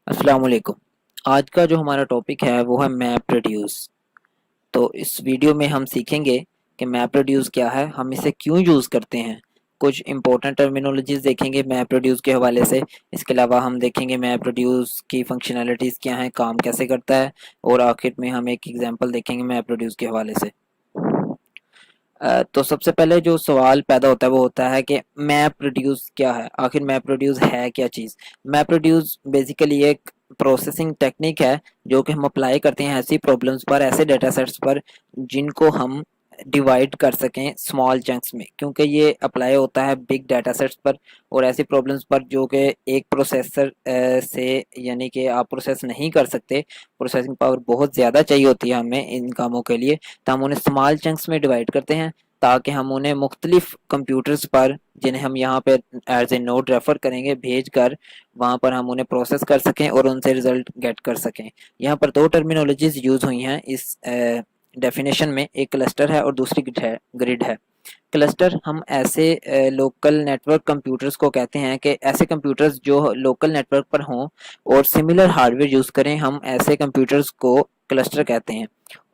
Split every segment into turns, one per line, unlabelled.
अस्सलाम वालेकुम। आज का जो हमारा टॉपिक है वो है मैप रेड्यूस। तो इस वीडियो में हम सीखेंगे कि मैप रेड्यूस क्या है, हम इसे क्यों यूज़ करते हैं, कुछ इंपॉर्टेंट टर्मिनोलॉजीज देखेंगे मैप रेड्यूस के हवाले से। इसके अलावा हम देखेंगे मैप रेड्यूस की फंक्शनैलिटीज़ क्या हैं, काम कैसे करता है, और आखिर में हम एक एग्जांपल देखेंगे मैप रेड्यूस के हवाले से। तो सबसे पहले जो सवाल पैदा होता है वो होता है कि मैप रिड्यूस क्या है, आखिर मैप रिड्यूस है क्या चीज़। मैप रिड्यूस बेसिकली एक प्रोसेसिंग टेक्निक है जो कि हम अप्लाई करते हैं ऐसी प्रॉब्लम्स पर, ऐसे डेटा सेट्स पर जिनको हम डिवाइड कर सकें स्मॉल चंक्स में, क्योंकि ये अप्लाई होता है बिग डाटा सेट्स पर और ऐसी प्रॉब्लम्स पर जो कि एक प्रोसेसर से यानी कि आप प्रोसेस नहीं कर सकते। प्रोसेसिंग पावर बहुत ज़्यादा चाहिए होती है हमें इन कामों के लिए, तो हम उन्हें स्मॉल चंक्स में डिवाइड करते हैं ताकि हम उन्हें मुख्तलिफ कंप्यूटर्स पर, जिन्हें हम यहाँ पे एज ए नोड रेफर करेंगे, भेज कर वहाँ पर हम उन्हें प्रोसेस कर सकें और उनसे रिजल्ट गेट कर सकें। यहाँ पर दो टर्मिनोलॉजीज यूज़ हुई हैं इस डेफिनेशन में, एक क्लस्टर है और दूसरी ग्रिड है। क्लस्टर हम ऐसे लोकल नेटवर्क कंप्यूटर्स को कहते हैं कि ऐसे कंप्यूटर्स जो लोकल नेटवर्क पर हों और सिमिलर हार्डवेयर यूज़ करें, हम ऐसे कंप्यूटर्स को क्लस्टर कहते हैं।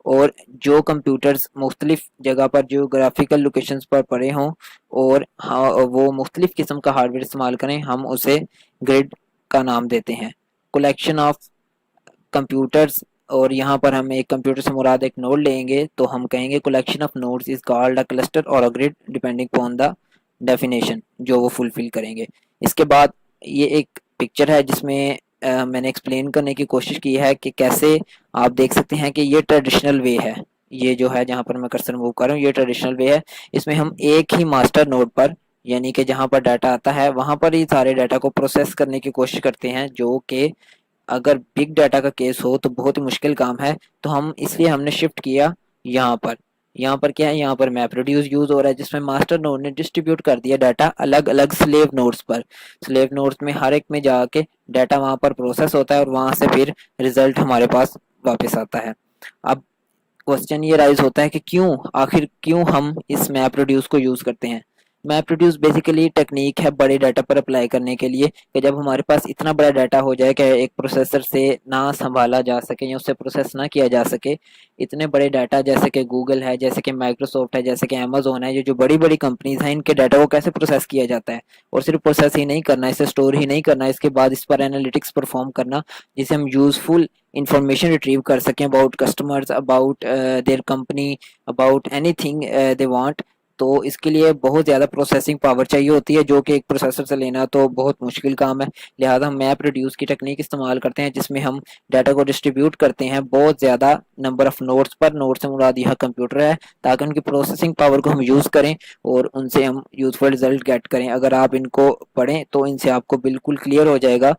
और जो कंप्यूटर्स मुख्तलिफ जगह पर जियोग्राफिकल लोकेशंस पर पड़े हों और हाँ वो मुख्तलिफ किस्म का हार्डवेयर इस्तेमाल करें, हम उसे ग्रिड का नाम देते हैं। कलेक्शन ऑफ कंप्यूटर्स, और यहाँ पर हम एक कंप्यूटर से मुराद एक नोड लेंगे तो हम कहेंगे collection of nodes is called a cluster और a grid depending upon the definition जो वो फुलफिल करेंगे। इसके बाद ये एक पिक्चर है जिसमें मैंने एक्सप्लेन करने की कोशिश की है कि कैसे आप देख सकते हैं कि ये ट्रेडिशनल वे है। ये जो है जहाँ पर मैं कर्सर मूव कर रहा हूँ ये ट्रेडिशनल वे है। इसमें हम एक ही मास्टर नोड पर, यानी कि जहाँ पर डाटा आता है वहाँ पर ही सारे डाटा को प्रोसेस करने की कोशिश करते हैं, जो कि अगर बिग डाटा का केस हो तो बहुत ही मुश्किल काम है। तो हम इसलिए हमने शिफ्ट किया यहाँ पर। यहाँ पर क्या है, यहाँ पर मैप रिड्यूस यूज हो रहा है जिसमें मास्टर नोड ने डिस्ट्रीब्यूट कर दिया डाटा अलग अलग स्लेव नोड्स पर। स्लेव नोड्स में हर एक में जाके डाटा वहाँ पर प्रोसेस होता है और वहाँ से फिर रिजल्ट हमारे पास वापस आता है। अब क्वेश्चन ये राइज होता है कि क्यों, आखिर क्यों हम इस मैप रिड्यूस को यूज करते हैं। मैप रिड्यूस बेसिकली टेक्निक है बड़े डाटा पर अप्लाई करने के लिए, कि जब हमारे पास इतना बड़ा डाटा हो जाए कि एक प्रोसेसर से ना संभाला जा सके या उससे प्रोसेस ना किया जा सके। इतने बड़े डाटा जैसे कि गूगल है, जैसे कि माइक्रोसॉफ्ट है, जैसे कि अमेजोन है, ये जो बड़ी बड़ी कंपनीज हैं, इनके डाटा को कैसे प्रोसेस किया जाता है। और सिर्फ प्रोसेस ही नहीं करना, इसे स्टोर ही नहीं करना, इसके बाद इस पर एनालिटिक्स परफॉर्म करना जिसे हम यूजफुल इंफॉर्मेशन रिट्रीव कर सकें about customers, about their company, about anything they want. तो इसके लिए बहुत ज़्यादा प्रोसेसिंग पावर चाहिए होती है जो कि एक प्रोसेसर से लेना तो बहुत मुश्किल काम है। लिहाजा हम मैप रिड्यूस की टेक्निक इस्तेमाल करते हैं जिसमें हम डाटा को डिस्ट्रीब्यूट करते हैं बहुत ज़्यादा नंबर ऑफ नोड्स पर। नोड से मुराद यह कंप्यूटर है, ताकि उनकी प्रोसेसिंग पावर को हम यूज़ करें और उनसे हम यूजफुल रिजल्ट गेट करें। अगर आप इनको पढ़ें तो इनसे आपको बिल्कुल क्लियर हो जाएगा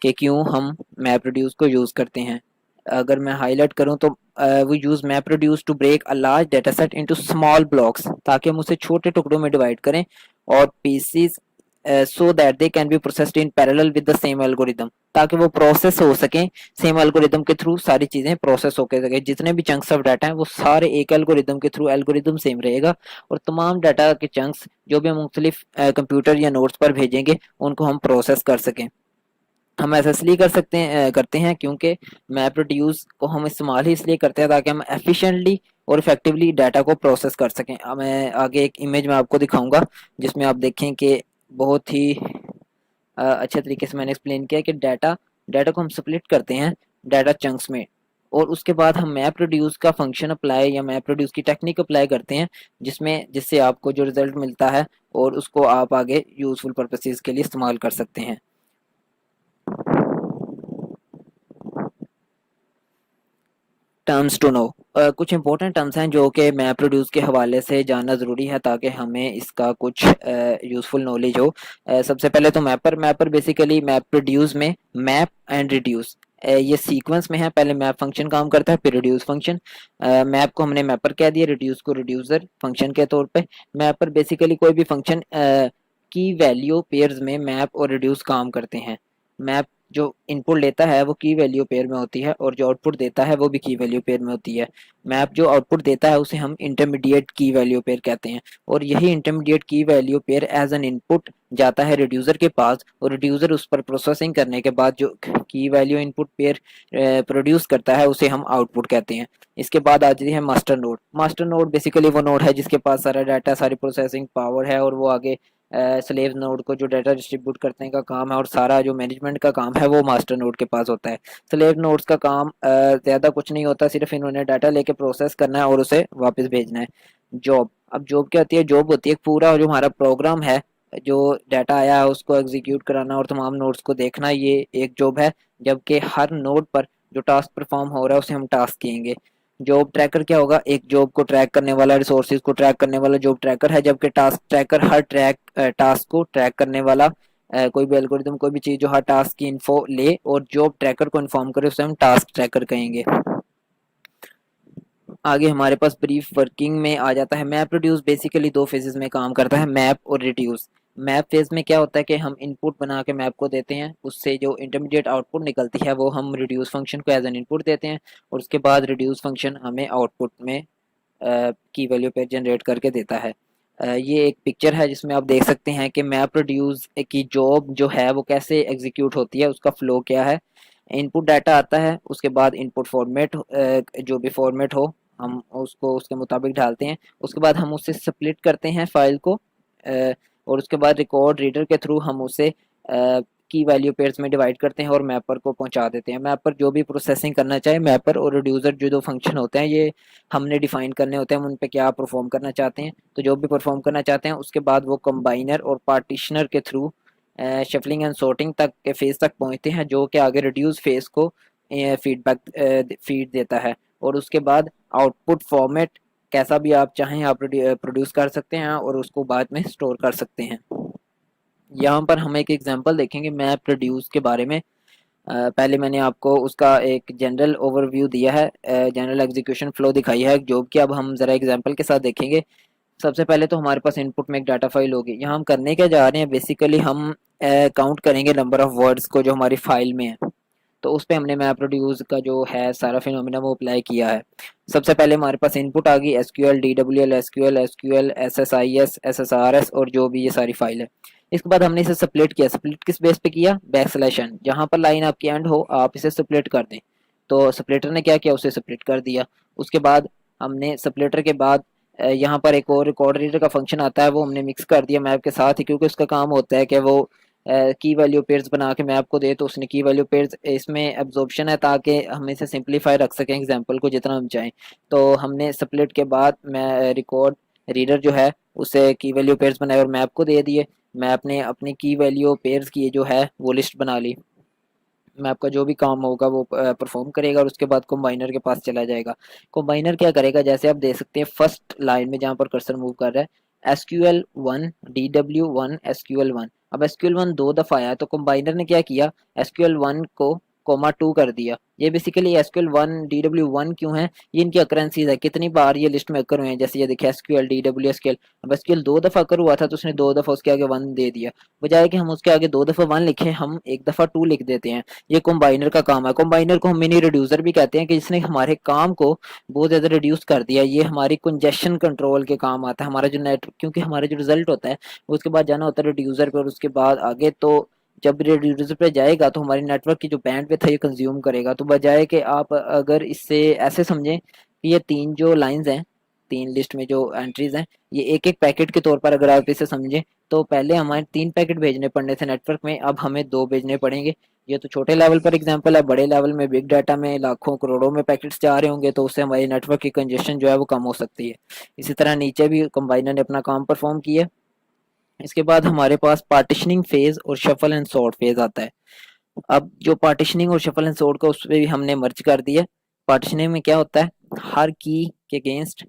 कि क्यों हम मैप रिड्यूस को यूज़ करते हैं। अगर मैं हाईलाइट करूं तो we use map reduce to break a large data set into small blocks, ताकि हम उसे छोटे टुकड़ों में डिवाइड करें और pieces so that they can be processed in parallel with the same algorithm, ताकि वो प्रोसेस हो सकें सेम एल्गोरिदम के थ्रू। सारी चीज़ें प्रोसेस होकर सके, जितने भी चंक्स ऑफ डाटा हैं वो सारे एक एल्गोरिदम के थ्रू, एल्गोरिदम सेम रहेगा और तमाम डाटा के चंक्स जो भी हम मुख्तलिफ कंप्यूटर या नोट्स पर भेजेंगे उनको हम प्रोसेस कर सकें। हम ऐसा इसलिए करते हैं क्योंकि मैप रिड्यूस को हम इस्तेमाल ही इसलिए करते हैं ताकि हम एफिशिएंटली और इफेक्टिवली डाटा को प्रोसेस कर सकें। अब मैं आगे एक इमेज में आपको दिखाऊंगा जिसमें आप देखें कि बहुत ही अच्छे तरीके से मैंने एक्सप्लेन किया कि डाटा डाटा को हम स्प्लिट करते हैं डाटा चंक्स में, और उसके बाद हम मैप रिड्यूस का फंक्शन अप्लाई या मैप रिड्यूस की टेक्निक अप्लाई करते हैं जिससे आपको जो रिजल्ट मिलता है और उसको आप आगे यूजफुल पर्पसेस के लिए इस्तेमाल कर सकते हैं। टर्म्स टू नो, कुछ इंपॉर्टेंट टर्म्स हैं जो कि मैप रिड्यूस के हवाले से जानना ज़रूरी है ताकि हमें इसका कुछ यूज़फुल नॉलेज हो। सबसे पहले तो mapper mapper basically map reduce में मैप एंड रिड्यूस ये सीक्वेंस में है। पहले मैप फंक्शन काम करता है फिर रिड्यूस फंक्शन। मैप को हमने मैपर कह दिया, रिड्यूस को रिड्यूसर फंक्शन के तौर पे। मैपर बेसिकली कोई भी फंक्शन की वैल्यू पेयर्स में मैप और रिड्यूस काम करते हैं। मैप जो इनपुट लेता है वो की वैल्यू पेयर में होती है और जो आउटपुट देता है वो भी की वैल्यू पेयर में होती है। मैप जो आउटपुट देता है उसे हम इंटरमीडिएट की वैल्यू पेयर कहते हैं और यही इंटरमीडिएट की value pair as an input जाता है रिड्यूसर के पास और रिड्यूसर उस पर प्रोसेसिंग करने के बाद जो की वैल्यू इनपुट पेयर प्रोड्यूस करता है उसे हम आउटपुट कहते हैं। इसके बाद आती है master node. Master node basically वो नोड है जिसके पास सारा डाटा, सारी प्रोसेसिंग पावर है और वो आगे स्लेव नोड को जो डाटा डिस्ट्रीब्यूट करने का काम है और सारा जो मैनेजमेंट का काम है वो मास्टर नोड के पास होता है। स्लेव नोड्स का काम ज़्यादा कुछ नहीं होता, सिर्फ इन्होंने डाटा लेके प्रोसेस करना है और उसे वापस भेजना है। जॉब, अब जॉब क्या होती है? जॉब होती है पूरा जो हमारा प्रोग्राम है, जो डाटा आया है उसको एग्जीक्यूट कराना और तमाम नोड्स को देखना, ये एक जॉब है। जबकि हर नोड पर जो टास्क परफॉर्म हो रहा है उसे हम टास्क कहेंगे। जॉब ट्रैकर क्या होगा? एक जॉब को ट्रैक करने वाला, रिसोर्सेज को ट्रैक करने वाला जॉब ट्रैकर है। जबकि टास्क ट्रैकर हर टास्क को ट्रैक करने वाला कोई भी एल्गोरिदम, कोई भी चीज़ जो हर टास्क की इन्फो ले और जॉब ट्रैकर को इन्फॉर्म करे उसे हम टास्क ट्रैकर कहेंगे। आगे हमारे पास ब्रीफ वर्किंग में आ जाता है। मैप रिड्यूस बेसिकली दो फेजेस में काम करता है, मैप और रिड्यूस। मैप फेज में क्या होता है कि हम इनपुट बना के मैप को देते हैं, उससे जो इंटरमीडिएट आउटपुट निकलती है वो हम रिड्यूस फंक्शन को एज एन इनपुट देते हैं और उसके बाद रिड्यूस फंक्शन हमें आउटपुट में की वैल्यू पे जनरेट करके देता है। ये एक पिक्चर है जिसमें आप देख सकते हैं कि मैप रिड्यूस की जॉब जो है वो कैसे एग्जीक्यूट होती है, उसका फ्लो क्या है। इनपुट डाटा आता है, उसके बाद इनपुट फॉर्मेट, जो भी फॉर्मेट हो हम उसको उसके मुताबिक डालते हैं। उसके बाद हम उसे स्प्लिट करते हैं फाइल को, और उसके बाद रिकॉर्ड रीडर के थ्रू हम उसे की वैल्यू पेयर्स में डिवाइड करते हैं और मैपर को पहुंचा देते हैं। मैपर जो भी प्रोसेसिंग करना चाहे, मैपर और रिड्यूसर जो दो फंक्शन होते हैं ये हमने डिफाइन करने होते हैं, हम उन पे क्या परफॉर्म करना चाहते हैं। तो जो भी परफॉर्म करना चाहते हैं उसके बाद वो कंबाइनर और पार्टीशनर के थ्रू शफलिंग एंड सॉर्टिंग तक के फेज तक पहुंचते हैं, जो कि आगे रिड्यूस फेज को फीडबैक फीड देता है। और उसके बाद आउटपुट फॉर्मेट कैसा भी आप चाहें आप प्रोड्यूस कर सकते हैं और उसको बाद में स्टोर कर सकते हैं। यहाँ पर हम एक एग्जांपल देखेंगे मैप प्रोड्यूस के बारे में। पहले मैंने आपको उसका एक जनरल ओवरव्यू दिया है, जनरल एग्जीक्यूशन फ्लो दिखाई है जॉब की। अब हम ज़रा एग्जांपल के साथ देखेंगे। सबसे पहले तो हमारे पास इनपुट में एक डाटा फाइल होगी। यहाँ हम करने क्या जा रहे हैं? बेसिकली हम काउंट करेंगे नंबर ऑफ वर्ड्स को जो हमारी फाइल में है। तो उस पे हमने मैप प्रोड्यूस का जो है सारा फिनोमिना वो अप्लाई किया है। सबसे पहले हमारे पास इनपुट आ गई एसक्यूएल, डीडब्ल्यूएल, एसक्यूएल, एसएसआईएस, एसएसआरएस और जो भी ये सारी फाइल है। इसके बाद हमने इसे स्प्लिट किया। स्प्लिट किस बेस पे किया? बैकस्लैश n, जहाँ पर लाइन आपकी एंड हो आप इसे स्प्लिट कर दें। तो स्प्लिटर ने क्या किया? उसे स्प्लिट कर दिया। उसके बाद हमने स्प्लिटर के बाद यहाँ पर एक और रिकॉर्ड रीडर का फंक्शन आता है, वो हमने मिक्स कर दिया मैप के साथ ही, क्योंकि उसका काम होता है कि वो की वैल्यू पेयर्स बना के मैप को दे। तो उसने की वैल्यू पेयर्स इसमें एब्जॉर्प्शन है ताकि हम इसे सिंपलीफाई रख सकें एग्जांपल को जितना हम चाहें। तो हमने स्प्लिट के बाद मैं रिकॉर्ड रीडर जो है उसे की वैल्यू पेयर्स बनाए और मैप को दे दिए। मैप ने अपनी की वैल्यू पेयर्स की जो है वो लिस्ट बना ली। मैप का जो भी काम होगा वो परफॉर्म करेगा और उसके बाद कंबाइनर के पास चला जाएगा। कंबाइनर क्या करेगा? जैसे आप देख सकते हैं फर्स्ट लाइन में जहाँ पर कर्सर मूव कर रहा है, SQL1 DW1 SQL1। अब SQL1 दो दफ़ा आया तो कंबाइनर ने क्या किया? SQL1 को कोमा 2 कर दिया। ये बेसिकली SQL1 DW1 क्यों है? ये इनकी अकरेंसीज है, कितनी बार ये लिस्ट में अकर हुए हैं। जैसे ये देखिए SQL DW SQL, अब SQL दो दफ़ा अकर हुआ था तो उसने दो दफ़ा उसके आगे 1 दे दिया। बजाय कि हम उसके आगे दो दफ़ा 1 लिखें, हम एक दफ़ा 2 लिख देते हैं। ये कंबाइनर का काम है। कंबाइनर को हम मिनी रिड्यूसर भी कहते हैं कि जिसने हमारे काम को बहुत ज़्यादा रिड्यूस कर दिया। ये हमारी कंजेशन कंट्रोल के काम आता है। हमारा जो नेट, क्योंकि हमारा जो रिजल्ट होता है उसके बाद जाना होता है रिड्यूसर पर और उसके बाद आगे। तो जब रिड्यूसर पे जाएगा तो हमारी नेटवर्क की जो बैंडविड्थ है ये कंज्यूम करेगा। तो बजाय कि आप अगर इससे ऐसे समझें कि ये तीन जो लाइंस हैं, तीन लिस्ट में जो एंट्रीज हैं, ये एक एक पैकेट के तौर पर अगर आप इसे समझें तो पहले हमारे 3 पैकेट भेजने पड़ने थे नेटवर्क में, अब हमें 2 भेजने पड़ेंगे। ये तो छोटे लेवल पर एग्जांपल है। बड़े लेवल में बिग डाटा में लाखों करोड़ों में पैकेट्स जा रहे होंगे तो उससे हमारी नेटवर्क की कंजेशन जो है वो कम हो सकती है। इसी तरह नीचे भी कंबाइनर ने अपना काम परफॉर्म किया। इसके बाद हमारे पास पार्टिशनिंग फेज और शफल एंड सॉर्ट फेज आता है। अब जो पार्टिशनिंग और शफल एंड सॉर्ट का उस पर भी हमने मर्ज कर दिया। पार्टिशनिंग में क्या होता है? हर की के अगेंस्ट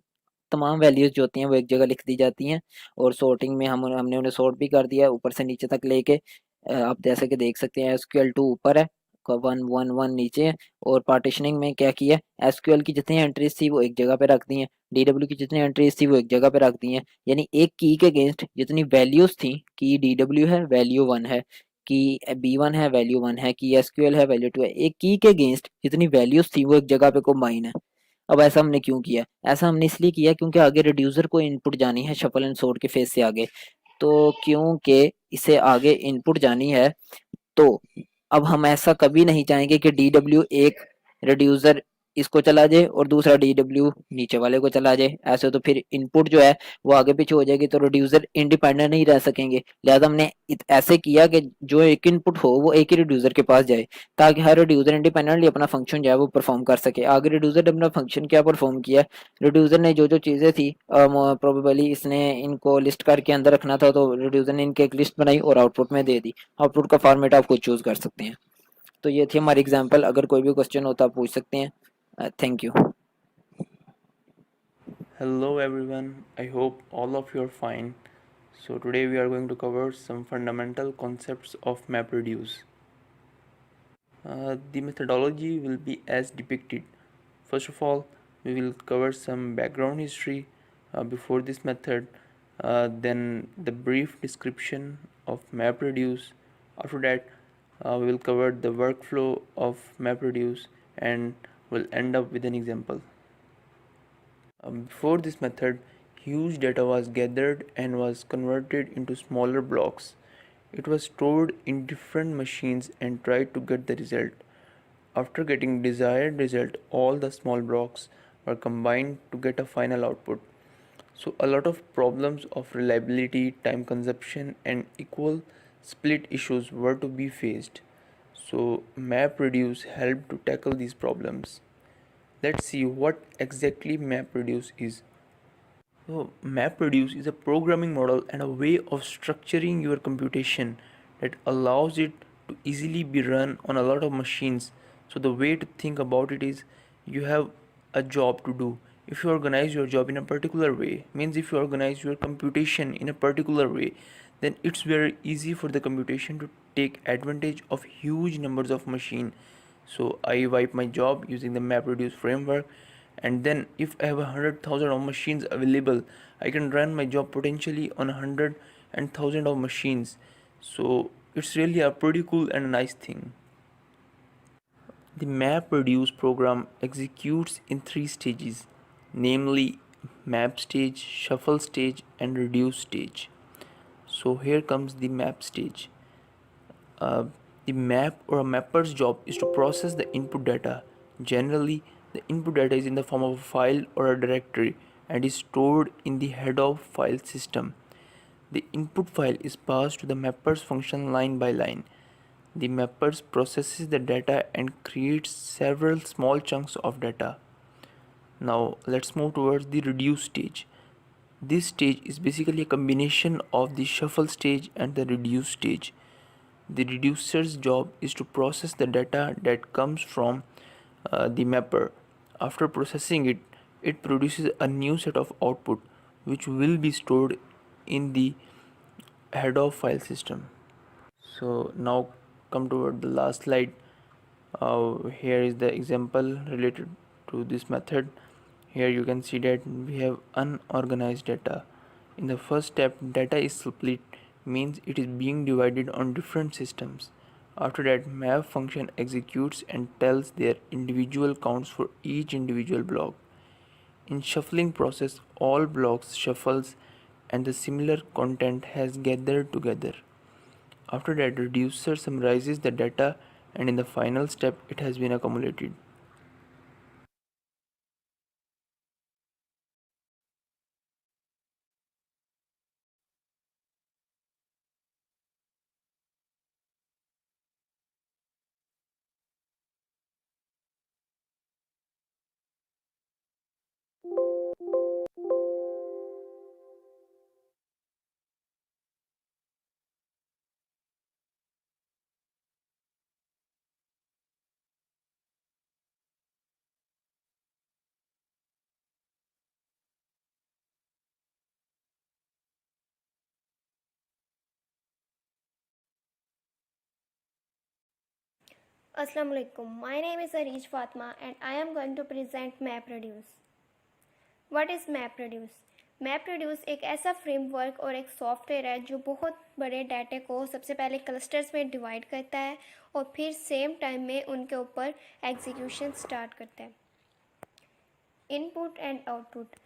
तमाम वैल्यूज जो होती हैं वो एक जगह लिख दी जाती हैं और सॉर्टिंग में हमने उन्हें सॉर्ट भी कर दिया ऊपर से नीचे तक लेके। आप जैसे कि देख सकते हैं SQL2 ऊपर है, 1 1 1 नीचे है। और पार्टीशनिंग में क्या किया? SQL की जितनी एंट्रीज थी वो एक जगह पे रख दी हैं, DW की जितनी एंट्रीज थी वो एक जगह पे रख दी हैं। यानी एक की के अगेंस्ट जितनी वैल्यूज थी, की DW है, वैल्यू 1 है, कि B1 है वैल्यू 1 है, कि SQL है वैल्यू 2 है। एक की के अगेंस्ट जितनी वैल्यूज थी वो एक जगह पे कंबाइन है। अब ऐसा हमने क्यों किया? ऐसा हमने इसलिए किया क्योंकि आगे रिड्यूसर को इनपुट जानी है शफल एंड सोर्ट के फेज से आगे। तो क्योंकि इसे आगे इनपुट जानी है, तो अब हम ऐसा कभी नहीं चाहेंगे कि DW एक रिड्यूसर इसको चला जाए और दूसरा DW नीचे वाले को चला जाए। ऐसे तो फिर इनपुट जो है वो आगे पीछे हो जाएगी, तो रिड्यूसर इंडिपेंडेंट नहीं रह सकेंगे। लिहाजा हमने ऐसे किया कि जो एक इनपुट हो वो एक ही रिड्यूसर के पास जाए, ताकि हर रिड्यूसर इंडिपेंडेंटली अपना फंक्शन जो है वो परफॉर्म कर सके। आगे रिड्यूसर ने अपना फंक्शन क्या परफॉर्म किया, रिड्यूसर ने जो जो चीज़ें थी प्रोबेबली इसने इनको लिस्ट करके अंदर रखना था, तो रिड्यूसर ने इनकी एक लिस्ट बनाई और आउटपुट में दे दी। आउटपुट का फॉर्मेट आप खुद चूज कर सकते हैं। तो ये थी हमारी एग्जांपल। अगर कोई भी क्वेश्चन होता आप पूछ सकते हैं। Thank you.
Hello everyone, I hope all of you are fine. So today we are going to cover some fundamental concepts of MapReduce. The methodology will be as depicted. First of all, we will cover some background history before this method, then the brief description of MapReduce. After that, we will cover the workflow of MapReduce and will end up with an example. Before this method, huge data was gathered and was converted into smaller blocks. It was stored in different machines and tried to get the result. After getting desired result, all the small blocks were combined to get a final output. So a lot of problems of reliability, time consumption and equal split issues were to be faced. So MapReduce helped to tackle these problems. Let's see what exactly MapReduce is. So, MapReduce is a programming model and a way of structuring your computation that allows it to easily be run on a lot of machines. So, the way to think about it is you have a job to do. If you organize your job in a particular way, means if you organize your computation in a particular way, then it's very easy for the computation to take advantage of huge numbers of machine. So I wipe my job using the MapReduce framework, and then if I have 100,000 of machines available, I can run my job potentially on 100,000 of machines. So it's really a pretty cool and a nice thing. The MapReduce program executes in three stages, namely map stage, shuffle stage, and reduce stage. So here comes the map stage. Uh, the map or a mapper's job is to process the input data. Generally, the input data is in the form of a file or a directory and is stored in the head of file system. The input file is passed to the mapper's function line by line. The mappers processes the data and creates several small chunks of data. Now let's move towards the reduce stage. This stage is basically a combination of the shuffle stage and the reduce stage. The reducer's job is to process the data that comes from the mapper. After processing it, it produces a new set of output which will be stored in the head of file system. So now come toward the last slide. Here is the example related to this method. Here you can see that we have unorganized data. In the first step, data is split, means it is being divided on different systems. After that, map function executes and tells their individual counts for each individual block. In shuffling process, all blocks shuffles and the similar content has gathered together. After that, reducer summarizes the data and in the final step it has been accumulated.
Assalamu alaikum. My name is Arish Fatma and I am going to present MapReduce. What is MapReduce? Map reduce एक ऐसा framework और एक software है जो बहुत बड़े data को सबसे पहले क्लस्टर्स में डिवाइड करता है और फिर सेम टाइम में उनके ऊपर एग्जीक्यूशन स्टार्ट करता है। इनपुट एंड आउटपुट,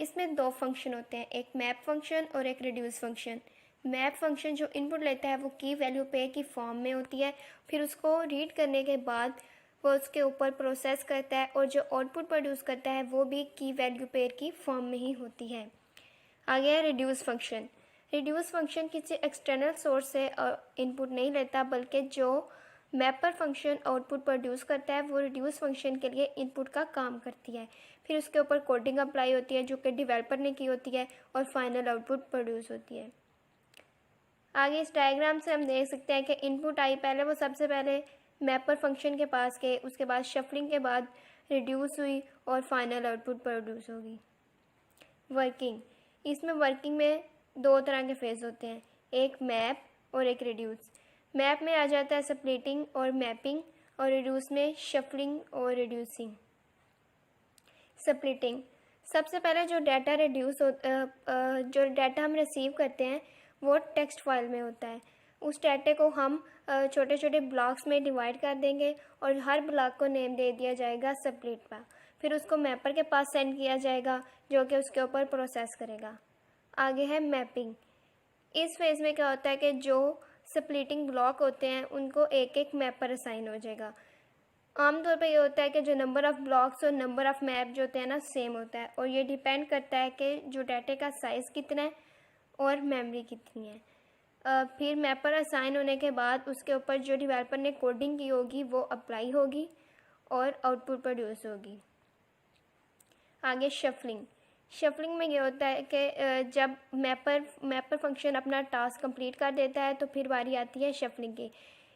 इसमें दो फंक्शन होते हैं, एक मैप फंक्शन और एक रिड्यूस फंक्शन। मैप फंक्शन जो इनपुट लेता है वो की वैल्यू पेयर की फॉर्म में होती है, फिर उसको रीड करने के बाद वो उसके ऊपर प्रोसेस करता है और जो आउटपुट प्रोड्यूस करता है वो भी की वैल्यू पेयर की फॉर्म में ही होती है। आगे है रिड्यूस फंक्शन। रिड्यूस फंक्शन किसी एक्सटर्नल सोर्स से इनपुट नहीं लेता, बल्कि जो मैपर फंक्शन आउटपुट प्रोड्यूस करता है वो रिड्यूस फंक्शन के लिए इनपुट का काम करती है, फिर उसके ऊपर कोडिंग अप्लाई होती है जो कि डेवलपर ने की होती है और फाइनल आउटपुट प्रोड्यूस होती है। आगे इस डायग्राम से हम देख सकते हैं कि इनपुट आई पहले वो सबसे पहले मैपर फंक्शन के पास गए, उसके बाद शफलिंग के बाद रिड्यूस हुई और फाइनल आउटपुट प्रोड्यूस होगी। वर्किंग, इसमें वर्किंग में दो तरह के फेज होते हैं, एक मैप और एक रिड्यूस। मैप में आ जाता है स्प्लिटिंग और मैपिंग और रिड्यूस में शफलिंग और रिड्यूसिंग। स्प्लिटिंग, सबसे पहले जो डाटा जो डाटा हम रिसीव करते हैं वो टेक्स्ट फाइल में होता है। उस डाटे को हम छोटे छोटे ब्लॉक्स में डिवाइड कर देंगे और हर ब्लॉक को नेम दे दिया जाएगा स्प्लिट का, फिर उसको मैपर के पास सेंड किया जाएगा जो कि उसके ऊपर प्रोसेस करेगा। आगे है मैपिंग। इस फेज़ में क्या होता है कि जो स्प्लिटिंग ब्लॉक होते हैं उनको एक एक मैपर असाइन हो जाएगा। आमतौर पर ये होता है कि जो नंबर ऑफ़ ब्लॉक्स और नंबर ऑफ़ मैप जो होते हैं ना सेम होता है, और ये डिपेंड करता है कि जो डाटे का साइज़ कितना है और मेमोरी कितनी है। फिर मैपर असाइन होने के बाद उसके ऊपर जो डेवलपर ने कोडिंग की होगी वो अप्लाई होगी और आउटपुट प्रोड्यूस होगी। आगे शफलिंग। शफलिंग में ये होता है कि जब मैपर फंक्शन अपना टास्क कंप्लीट कर देता है तो फिर बारी आती है शफलिंग की।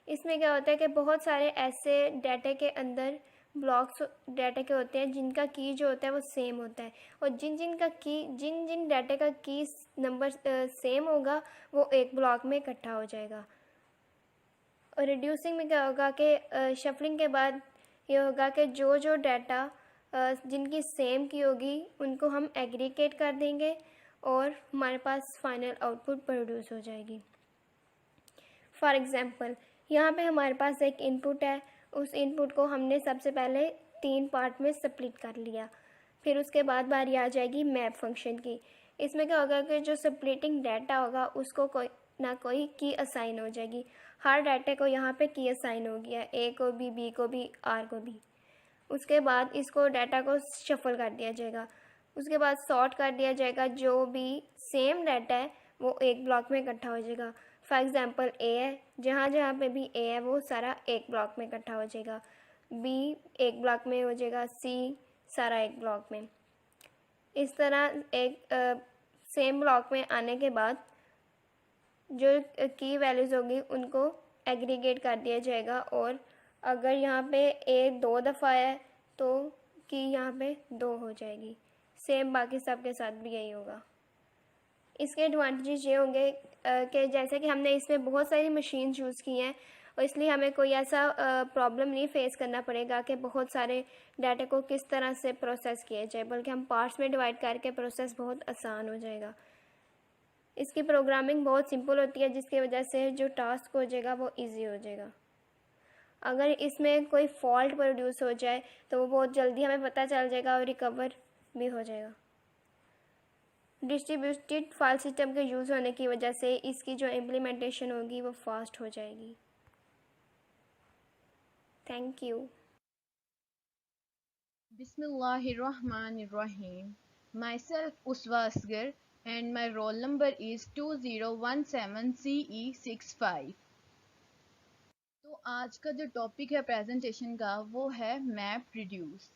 इसमें क्या होता है कि बहुत सारे ऐसे डाटा के अंदर ब्लॉक्स डाटा के होते हैं जिनका की जो होता है वो सेम होता है, और जिन जिन डाटा का की नंबर सेम होगा वो एक ब्लॉक में इकट्ठा हो जाएगा। और रिड्यूसिंग में क्या होगा कि शफलिंग के बाद ये होगा कि जो जो डाटा जिनकी सेम की होगी उनको हम एग्रीगेट कर देंगे और हमारे पास फाइनल आउटपुट प्रोड्यूस हो जाएगी। फॉर एग्ज़ाम्पल यहाँ पे हमारे पास एक इनपुट है, उस इनपुट को हमने सबसे पहले 3 पार्ट में स्प्लिट कर लिया, फिर उसके बाद बारी आ जाएगी मैप फंक्शन की। इसमें क्या होगा कि जो स्प्लिटिंग डाटा होगा उसको कोई ना कोई की असाइन हो जाएगी, हर डाटे को यहाँ पे की असाइन हो गया, ए को भी, बी को भी, आर को भी। उसके बाद इसको डाटा को शफल कर दिया जाएगा, उसके बाद सॉर्ट कर दिया जाएगा, जो भी सेम डाटा है वो एक ब्लॉक में इकट्ठा हो जाएगा। फॉर एग्ज़ाम्पल ए है, जहाँ जहाँ पे भी ए है वो सारा एक ब्लॉक में इकट्ठा हो जाएगा, बी एक ब्लॉक में हो जाएगा, सी सारा एक ब्लॉक में। इस तरह एक सेम ब्लॉक में आने के बाद जो की वैल्यूज़ होगी उनको एग्रीगेट कर दिया जाएगा, और अगर यहाँ पे ए 2 दफ़ा है तो की यहाँ पे 2 हो जाएगी। सेम बाकी सब के साथ भी यही होगा। इसके एडवांटेजेस ये होंगे कि जैसे कि हमने इसमें बहुत सारी मशीन यूज़ की हैं और इसलिए हमें कोई ऐसा प्रॉब्लम नहीं फेस करना पड़ेगा कि बहुत सारे डाटा को किस तरह से प्रोसेस किया जाए, बल्कि हम पार्ट्स में डिवाइड करके प्रोसेस बहुत आसान हो जाएगा। इसकी प्रोग्रामिंग बहुत सिंपल होती है जिसकी वजह से जो टास्क हो जाएगा वो ईजी हो जाएगा। अगर इसमें कोई फॉल्ट प्रोड्यूस हो जाए तो वो बहुत जल्दी हमें पता चल जाएगा और रिकवर भी हो जाएगा। डिस्ट्रीब्यूटेड फाइल सिस्टम के यूज़ होने की वजह से इसकी जो इम्प्लीमेंटेशन होगी वो फास्ट हो जाएगी। Thank you.
Bismillahirrahmanirrahim. Myself Uswa Asgar and my roll number is 2017CE65. तो आज का जो टॉपिक है प्रेजेंटेशन का वो है मैप रिड्यूस।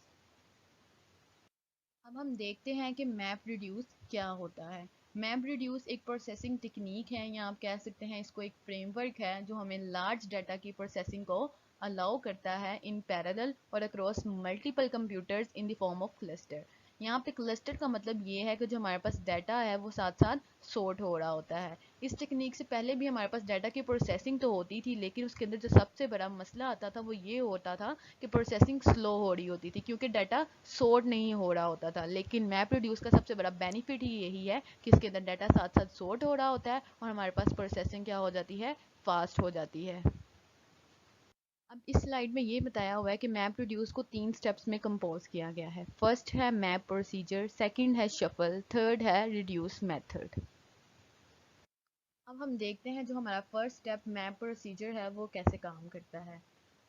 अब हम देखते हैं कि मैप रिड्यूस क्या होता है। मैप रिड्यूस एक प्रोसेसिंग टेक्निक है, या आप कह सकते हैं इसको एक फ्रेमवर्क है जो हमें लार्ज डाटा की प्रोसेसिंग को अलाउ करता है इन पैरेलल और across multiple computers in the form of cluster. यहाँ पे क्लस्टर का मतलब ये है कि जो हमारे पास डाटा है वो साथ साथ सॉर्ट हो रहा होता है। इस टेक्निक से पहले भी हमारे पास डाटा की प्रोसेसिंग तो होती थी, लेकिन उसके अंदर जो सबसे बड़ा मसला आता था वो ये होता था कि प्रोसेसिंग स्लो हो रही होती थी क्योंकि डाटा सॉर्ट नहीं हो रहा होता था। लेकिन मैप रिड्यूस का सबसे बड़ा बेनिफिट ही यही है कि इसके अंदर डाटा साथ साथ सॉर्ट हो रहा होता है और हमारे पास प्रोसेसिंग क्या हो जाती है, फास्ट हो जाती है। अब इस स्लाइड में ये बताया हुआ है कि मैप रिड्यूस को 3 स्टेप्स में कंपोज किया गया है। फर्स्ट है मैप प्रोसीजर, सेकंड है शफल, थर्ड है रिड्यूस मेथड। अब हम देखते हैं जो हमारा फर्स्ट स्टेप मैप प्रोसीजर है वो कैसे काम करता है।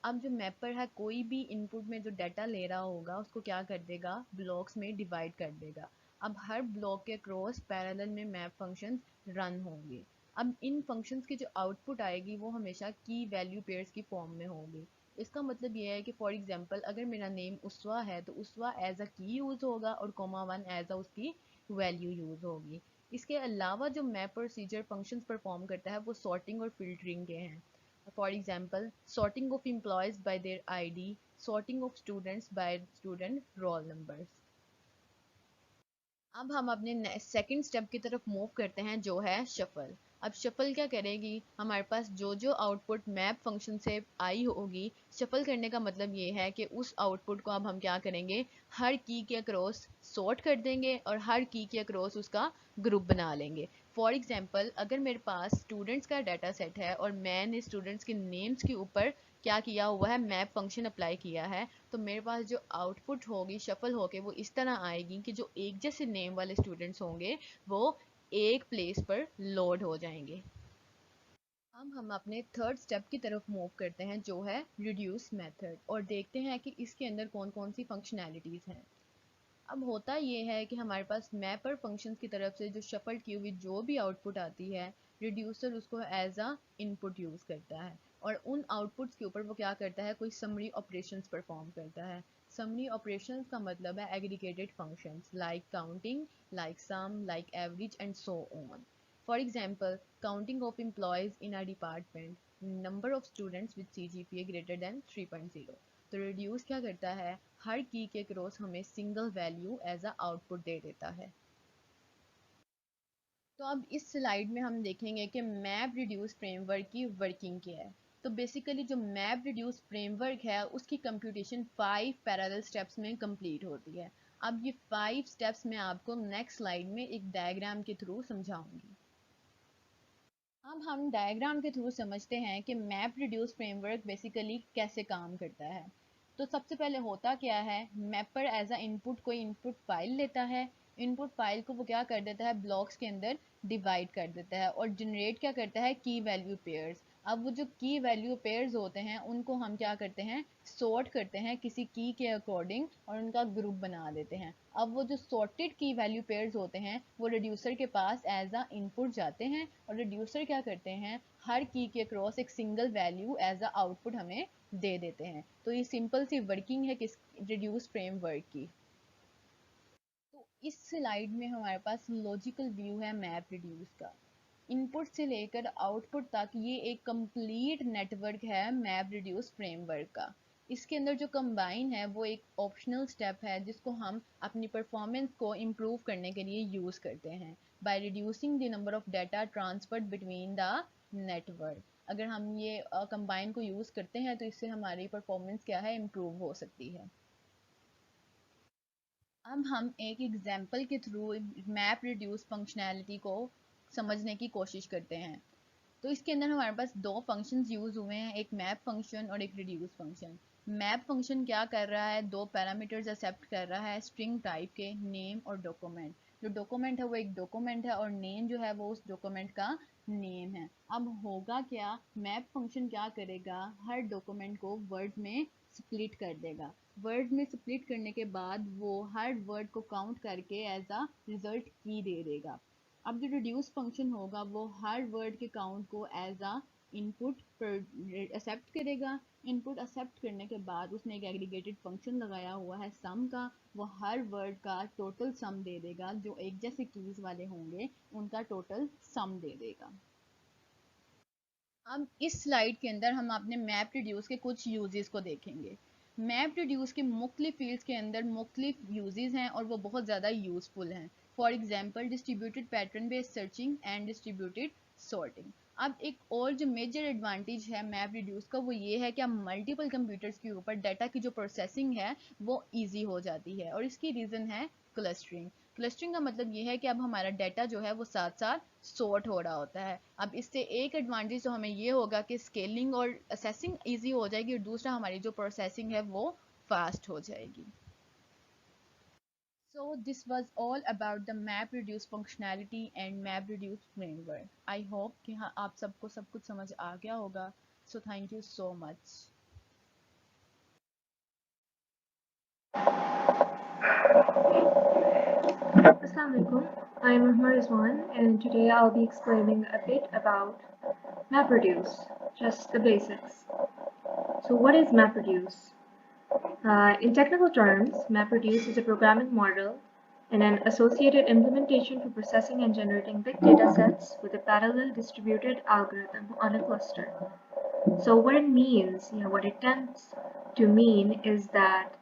अब जो मैपर है कोई भी इनपुट में जो डाटा ले रहा होगा उसको क्या कर देगा, ब्लॉक्स में डिवाइड कर देगा। अब हर ब्लॉक के क्रॉस पैरेलल में मैप फंक्शंस रन होंगे। अब इन फंक्शंस की जो आउटपुट आएगी वो हमेशा की वैल्यू पेयर्स की फॉर्म में होगी। इसका मतलब ये है कि फॉर एग्जांपल अगर मेरा नेम उसवा है तो उसवा एज अ की यूज़ होगा और कोमा वन एज अ उसकी वैल्यू यूज़ होगी। इसके अलावा जो मैप प्रोसीजर फंक्शंस परफॉर्म करता है वो सॉर्टिंग और फिल्टरिंग के हैं। For example, sorting of employees by their ID, sorting of students by student roll numbers. अब हम अपने सेकंड स्टेप की तरफ मूव करते हैं जो है शफल। अब शफल क्या करेगी, हमारे पास जो जो आउटपुट मैप फंक्शन से आई होगी, शफल करने का मतलब ये है कि उस आउटपुट को अब हम क्या करेंगे, हर की के अक्रॉस सॉर्ट कर देंगे और हर की के अक्रॉस उसका ग्रुप बना लेंगे। फॉर एग्जांपल अगर मेरे पास स्टूडेंट्स का डाटा सेट है और मैंने स्टूडेंट्स के नेम्स के ऊपर क्या किया हुआ है, मैप फंक्शन अप्लाई किया है, तो मेरे पास जो आउटपुट होगी शफल होके वो इस तरह आएगी कि जो एक जैसे नेम वाले स्टूडेंट्स होंगे वो एक प्लेस पर लोड हो जाएंगे। अब हम अपने थर्ड स्टेप की तरफ मूव करते हैं जो है रिड्यूस मेथड और देखते हैं कि इसके अंदर कौन कौन सी फंक्शनैलिटीज़ हैं। अब होता ये है कि हमारे पास मैपर फंक्शंस की तरफ से जो शफल की हुई जो भी आउटपुट आती है, रिड्यूसर उसको एज अ इनपुट यूज़ करता है और उन आउटपुट्स के ऊपर वो क्या करता है, कोई समरी ऑपरेशंस परफॉर्म करता है। समरी ऑपरेशंस का मतलब है aggregated functions like counting, like sum, like average and so on. For example, counting of employees in a department, number of students with CGPA greater than 3.0। तो reduce क्या करता है, हर की के क्रॉस हमें single value as a output दे देता है। तो अब इस स्लाइड में हम देखेंगे कि मैप रिड्यूस फ्रेमवर्क की वर्किंग क्या है। तो बेसिकली जो मैप रिड्यूस फ्रेमवर्क है उसकी कंप्यूटेशन 5 पैरेलल स्टेप्स में कंप्लीट होती है। अब ये 5 स्टेप्स मैं आपको नेक्स्ट स्लाइड में एक डायग्राम के थ्रू समझाऊंगी। अब हम डायग्राम के थ्रू समझते हैं कि मैप रिड्यूस फ्रेमवर्क बेसिकली कैसे काम करता है। तो सबसे पहले होता क्या है, मैपर एज अ इनपुट कोई इनपुट फाइल लेता है। इनपुट फाइल को वो क्या कर देता है, ब्लॉक्स के अंदर डिवाइड कर देता है और जनरेट क्या करता है, की वैल्यू पेयर्स। अब वो जो की वैल्यू पेयर्स होते हैं उनको हम क्या करते हैं, सॉर्ट करते हैं किसी की के अकॉर्डिंग और उनका ग्रुप बना देते हैं। अब वो जो सॉर्टेड की वैल्यू पेयर्स होते हैं वो रिड्यूसर के पास एज अ इनपुट जाते हैं और रिड्यूसर क्या करते हैं, हर की के अक्रॉस एक single value as a output हमें दे देते हैं। तो ये सिंपल सी वर्किंग है किस रिड्यूस फ्रेमवर्क की। तो इस स्लाइड में हमारे पास लॉजिकल व्यू है मैप रिड्यूस का। इनपुट से लेकर आउटपुट तक ये एक कंप्लीट नेटवर्क है मैप रिड्यूस फ्रेमवर्क का। इसके अंदर जो कंबाइन है वो एक ऑप्शनल स्टेप है जिसको हम अपनी परफॉर्मेंस को इम्प्रूव करने के लिए यूज़ करते हैं by reducing the number of data transferred between the network. अगर हम ये कंबाइन को यूज़ करते हैं तो इससे हमारी परफॉर्मेंस क्या है, इम्प्रूव हो सकती है। अब हम एक एग्जाम्पल के थ्रू मैप रिड्यूस फंक्शनैलिटी को समझने की कोशिश करते हैं। तो इसके अंदर हमारे पास दो फंक्शंस यूज़ हुए हैं, एक मैप फंक्शन और एक रिड्यूस फंक्शन। मैप फंक्शन क्या कर रहा है, दो पैरामीटर्स एक्सेप्ट कर रहा है स्ट्रिंग टाइप के, नेम और डॉक्यूमेंट। जो डॉक्यूमेंट है वो एक डॉक्यूमेंट है और नेम जो है वो उस डॉक्यूमेंट का नेम है। अब होगा क्या, मैप फंक्शन क्या करेगा, हर डॉक्यूमेंट को वर्ड में स्प्लिट कर देगा। वर्ड में स्प्लिट करने के बाद वो हर वर्ड को काउंट करके एज अ रिजल्ट की दे देगा। अब जो रिड्यूस फंक्शन होगा वो हर वर्ड के काउंट को एज अ इनपुट एक्सेप्ट करेगा। इनपुट एक्सेप्ट करने के बाद उसने एक एग्रीगेटेड फंक्शन लगाया हुआ है सम का, वो हर वर्ड का टोटल सम दे देगा, जो एक जैसे कीज वाले होंगे उनका टोटल सम दे देगा। अब इस स्लाइड के अंदर हम अपने मैप रिड्यूस के कुछ यूजेस को देखेंगे। मैप रिड्यूस के मुख्तलिफ फील्ड्स के अंदर मुख्तलिफ यूजेस हैं और वो बहुत ज़्यादा यूज़फुल हैं। For example distributed pattern based searching and distributed sorting. अब एक और जो मेजर एडवांटेज है मैप रिड्यूस का वो ये है कि अब मल्टीपल कंप्यूटर्स के ऊपर डाटा की जो प्रोसेसिंग है वो ईजी हो जाती है और इसकी रीज़न है क्लस्टरिंग। क्लस्टरिंग का मतलब ये है कि अब हमारा डाटा जो है वो साथ साथ सॉर्ट हो रहा होता है। अब इससे एक एडवांटेज तो हमें ये होगा कि स्केलिंग और असेसिंग इजी हो जाएगी और दूसरा हमारी जो प्रोसेसिंग है वो फास्ट हो जाएगी। So this was all about the MapReduce functionality and MapReduce framework. I hope कि हाँ आप सबको सब कुछ समझ आ गया होगा. So thank you so much.
Assalamualaikum. I'm Mahmoud Rizwan, and today I'll be explaining a bit about MapReduce, just the basics. So what is MapReduce? In technical terms, MapReduce is a programming model and an associated implementation for processing and generating big data sets with a parallel distributed algorithm on a cluster. So what it means, what it tends to mean is that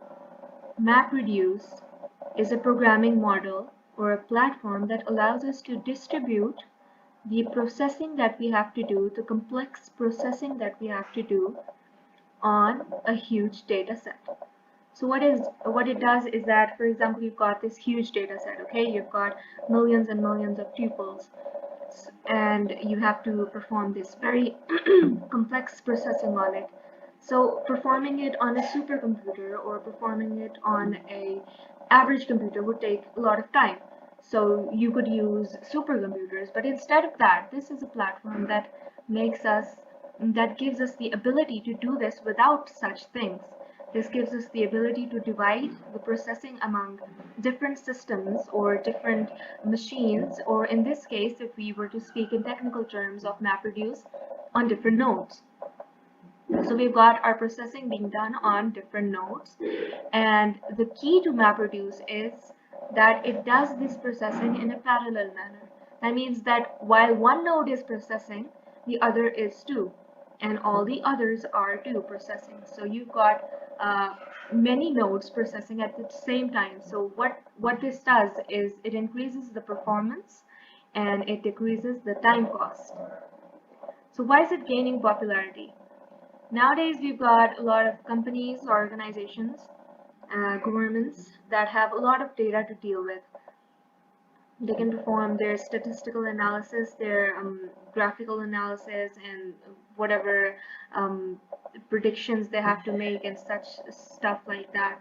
MapReduce is a programming model or a platform that allows us to distribute the processing that we have to do, the complex processing that we have to do on a huge data set. So what it does is that, for example, you've got this huge data set, okay? You've got millions and millions of tuples, and you have to perform this very complex processing on it. So performing it on a supercomputer or performing it on a average computer would take a lot of time. So you could use supercomputers, but instead of that, this is a platform that gives us the ability to do this without such things. This gives us the ability to divide the processing among different systems or different machines, or in this case, if we were to speak in technical terms of MapReduce, on different nodes. So we've got our processing being done on different nodes, and the key to MapReduce is that it does this processing in a parallel manner. That means that while one node is processing, the other is too, and all the others are too processing. So you've got many nodes processing at the same time. So what this does is it increases the performance and it decreases the time cost. So why is it gaining popularity? Nowadays, we've got a lot of companies, organizations, governments that have a lot of data to deal with. They can perform their statistical analysis, their graphical analysis, and whatever predictions they have to make and such stuff like that.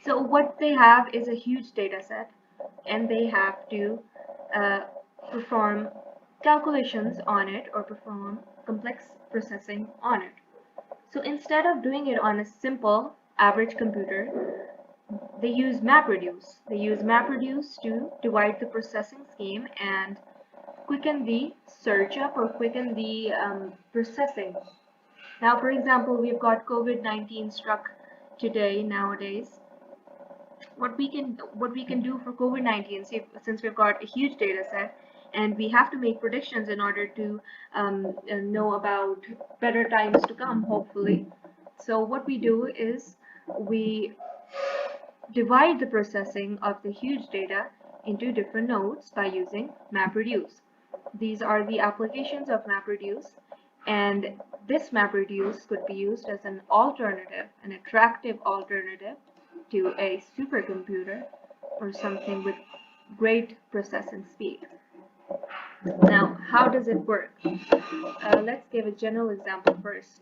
So what they have is a huge data set, and they have to uh, perform calculations on it or perform complex processing on it. So instead of doing it on a simple average computer, they use MapReduce. They use MapReduce to divide the processing scheme and quicken the search up or quicken the processing. Now, for example, we've got COVID-19 struck today nowadays. What we can do for COVID-19, since we've got a huge data set and we have to make predictions in order to know about better times to come, hopefully. So what we do is we divide the processing of the huge data into different nodes by using MapReduce. These are the applications of MapReduce, and this MapReduce could be used as an alternative, an attractive alternative to a supercomputer or something with great processing speed. Now, how does it work? Let's give a general example first.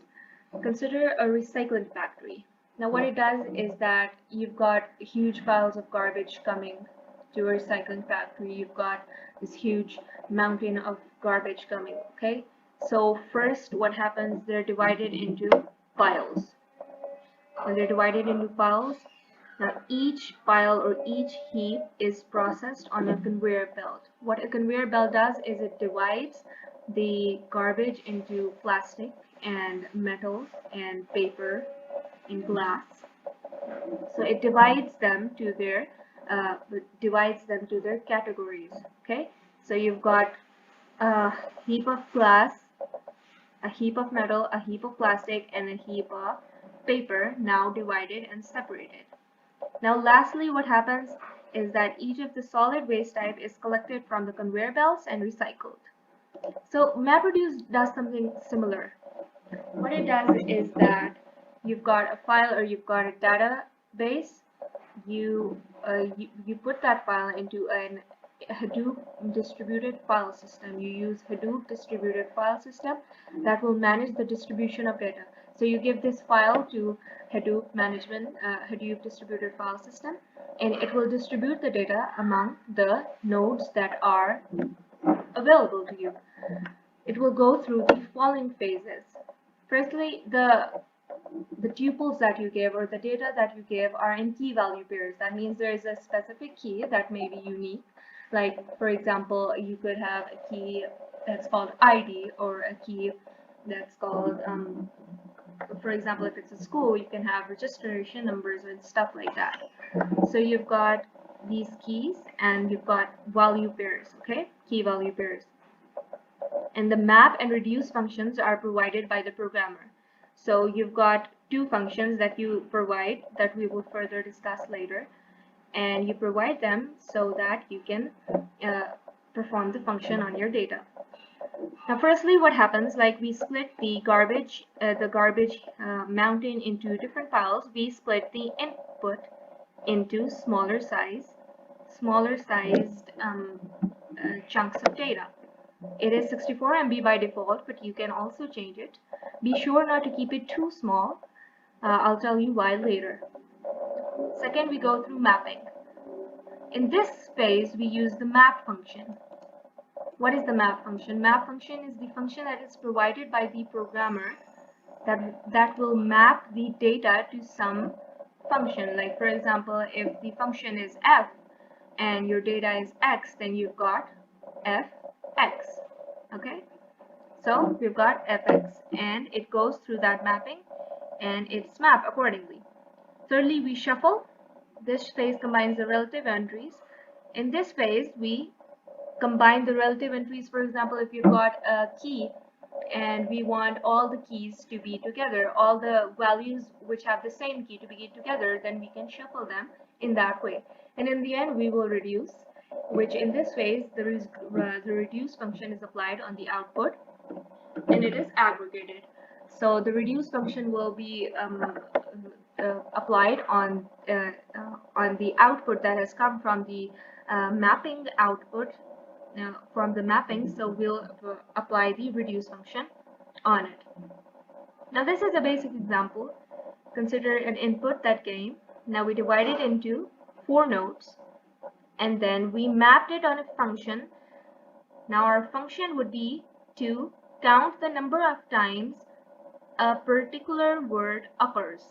Consider a recycling factory. Now what it does is that you've got huge piles of garbage coming to a recycling factory. You've got this huge mountain of garbage coming, okay? So first what happens, they're divided into piles. When they're divided into piles, now each pile or each heap is processed on a conveyor belt. What a conveyor belt does is it divides the garbage into plastic and metal and paper and glass. So it divides them to their categories. Okay, so you've got a heap of glass, a heap of metal, a heap of plastic, and a heap of paper, now divided and separated. Now lastly, what happens is that each of the solid waste type is collected from the conveyor belts and recycled. So MapReduce does something similar. What it does is that you've got a file or you've got a database. You put that file into an Hadoop distributed file system. You use Hadoop distributed file system that will manage the distribution of data. So you give this file to Hadoop distributed file system, and it will distribute the data among the nodes that are available to you. It will go through the following phases. Firstly, the tuples that you give or the data that you give are in key value pairs. That means there is a specific key that may be unique. Like, for example, you could have a key that's called ID or a key that's called, for example, if it's a school, you can have registration numbers and stuff like that. So you've got these keys and you've got value pairs, okay? Key value pairs. And the map and reduce functions are provided by the programmer. So you've got two functions that you provide that we will further discuss later, and you provide them so that you can perform the function on your data. Now firstly, what happens, like we split the garbage mountain into different files. We split the input into smaller sized chunks of data. It is 64 MB by default, but you can also change it. Be sure not to keep it too small. I'll tell you why later. Second, we go through mapping. In this phase, we use the map function. What is the map function? Map function is the function that is provided by the programmer that will map the data to some function. Like, for example, if the function is f and your data is x, then you've got fx. Okay, so we've got fx and it goes through that mapping and it's mapped accordingly. Thirdly, we shuffle. This phase combines the relative entries. In this phase, we combine the relative entries. For example, if you've got a key and we want all the keys to be together, all the values which have the same key to be together, then we can shuffle them in that way. And in the end, we will reduce, which in this phase, the reduce function is applied on the output and it is aggregated. So the reduce function will be applied on the output that has come from the mapping output from the mapping. So we'll apply the reduce function on it. Now this is a basic example. Consider an input that came. Now we divide it into 4 nodes and then we mapped it on a function. Now our function would be to count the number of times a particular word occurs.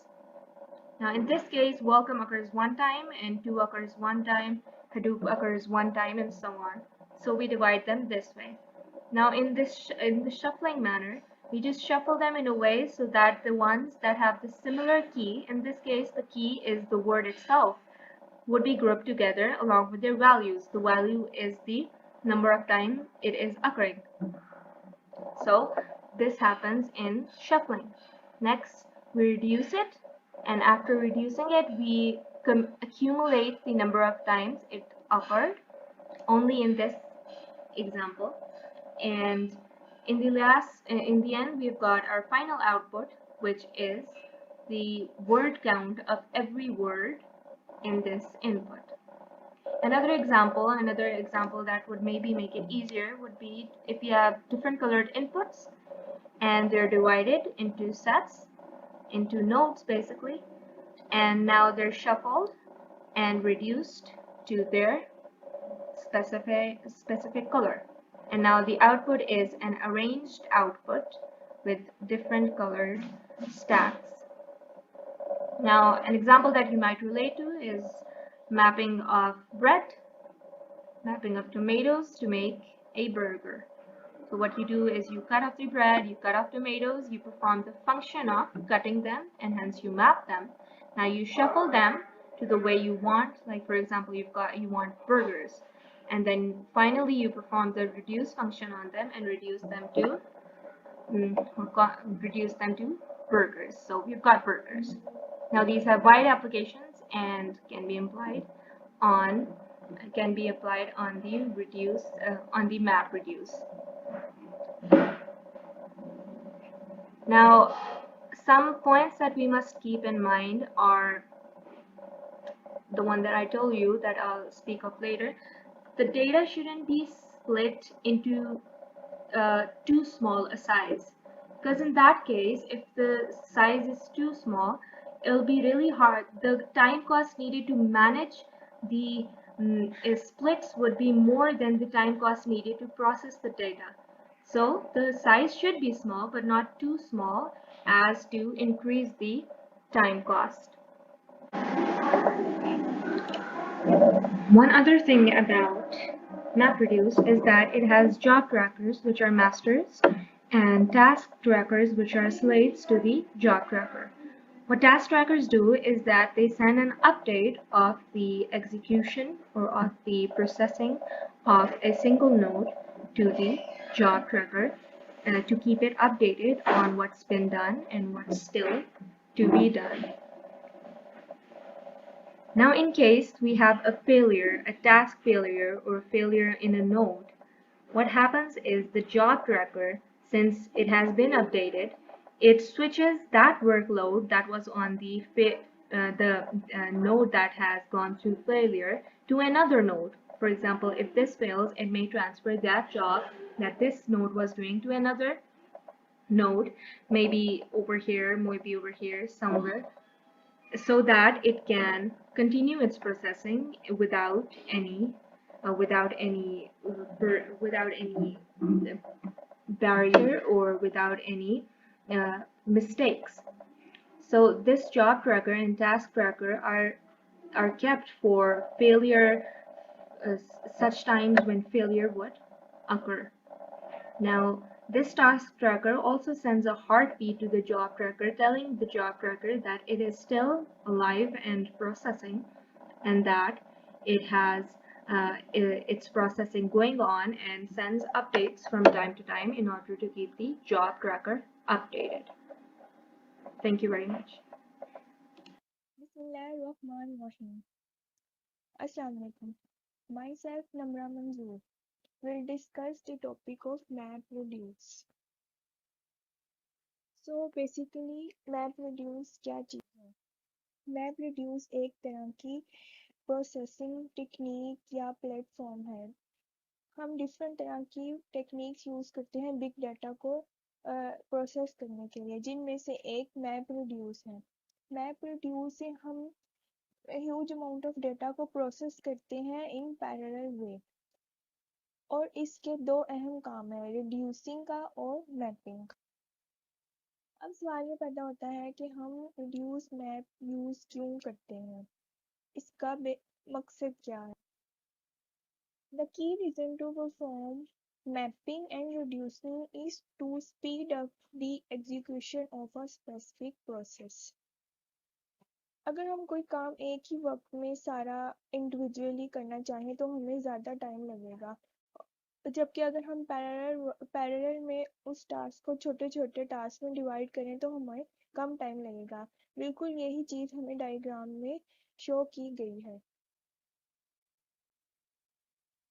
Now in this case, welcome occurs 1 time and to occurs 1 time, Hadoop occurs 1 time, and so on. So we divide them this way. Now in the shuffling manner, we just shuffle them in a way so that the ones that have the similar key, in this case the key is the word itself, would be grouped together along with their values. The value is the number of times it is occurring. So this happens in shuffling. Next, we reduce it, and after reducing it, we accumulate the number of times it occurred, only in this example. And in the end, we've got our final output, which is the word count of every word in this input. Another example that would maybe make it easier would be if you have different colored inputs and they're divided into sets, into nodes basically, and now they're shuffled and reduced to their specific color. And now the output is an arranged output with different colored stacks. Now an example that you might relate to is mapping of bread, mapping of tomatoes to make a burger. So what you do is you cut off the bread, you cut off tomatoes, you perform the function of cutting them, and hence you map them. Now you shuffle them to the way you want. Like, for example, you want burgers, and then finally you perform the reduce function on them and reduce them to burgers. So we've got burgers. Now these have wide applications and can be applied on the map reduce. Now some points that we must keep in mind are the one that I told you that I'll speak of later. The data shouldn't be split into too small a size, because in that case, if the size is too small, it'll be really hard. The time cost needed to manage the splits would be more than the time cost needed to process the data. So the size should be small, but not too small as to increase the time cost. One other thing about MapReduce is that it has job trackers, which are masters, and task trackers, which are slaves to the job tracker. What task trackers do is that they send an update of the execution or of the processing of a single node to the job tracker to keep it updated on what's been done and what's still to be done. Now in case we have a failure, a task failure or failure in a node, what happens is the job tracker, since it has been updated, it switches that workload that was on the node that has gone through failure to another node. For example, if this fails, it may transfer that job that this node was doing to another node, maybe over here, maybe over here, somewhere, so that it can continue its processing without any barrier or without any mistakes. So this job tracker and task tracker are kept for failure, such times when failure would occur. Now, this task tracker also sends a heartbeat to the job tracker, telling the job tracker that it is still alive and processing, and that it has its processing going on, and sends updates from time to time in order to keep the job tracker updated. Thank you very much.
Bismillahirrahmanirrahim. Assalamu alaikum. Myself, Namra Manzoor, will discuss the topic of MapReduce. So basically, MapReduce क्या चीज़ है? MapReduce एक तरह की processing technique या platform है। हम different तरह की टेक्निक्स यूज़ करते हैं बिग डाटा को प्रोसेस करने के लिए, जिनमें से एक MapReduce है। MapReduce से हम ह्यूज अमाउंट ऑफ डेटा को प्रोसेस करते हैं इन पैरेलल वे, और इसके दो अहम काम है, रिड्यूसिंग का और मैपिंग। अब सवाल ये पैदा होता है कि हम रिड्यूस मैप यूज़ क्यों करते हैं, इसका मकसद क्या है। The key reason to perform mapping and reducing is to speed up the execution of a specific process. अगर हम कोई काम एक ही वक्त में सारा इंडिविजुअली करना चाहें तो हमें ज़्यादा टाइम लगेगा, जबकि अगर हम पैरेलल में उस टास्क को छोटे छोटे टास्क में डिवाइड करें तो हमें कम टाइम लगेगा। बिल्कुल यही चीज़ हमें डायग्राम में शो की गई है।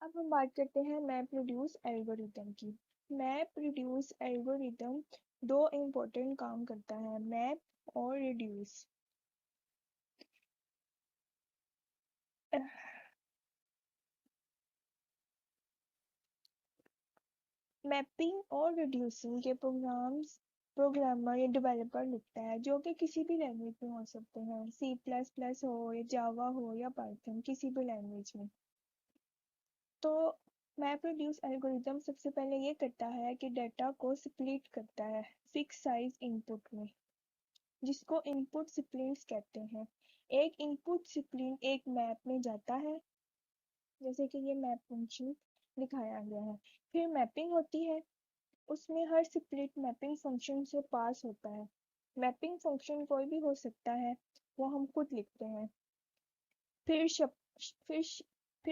अब हम बात करते हैं MapReduce एल्गोरिथम की। MapReduce एल्गोरिथम दो इम्पोर्टेंट काम करता है, मैप और रिड्यूस। मैपिंग और रिड्यूसिंग के प्रोग्रामर या डेवलपर लिखता है, जो कि किसी भी लैंग्वेज में हो सकते हैं, C++ हो या जावा हो या पाइथन, किसी भी लैंग्वेज में। तो MapReduce एल्गोरिथम सबसे पहले ये करता है कि डेटा को स्प्लिट करता है फिक्स साइज इनपुट में, जिसको इनपुट स्प्लिट्स कहते हैं। एक इनपुट स्प्लिट एक मैप में जाता है, जैसे कि ये मैप फंक्शन दिखाया गया है। फिर मैपिंग होती है, उसमें हर स्प्लिट मैपिंग फंक्शन से पास होता है। मैपिंग फंक्शन कोई भी हो सकता है, वो हम खुद लिखते हैं। फिर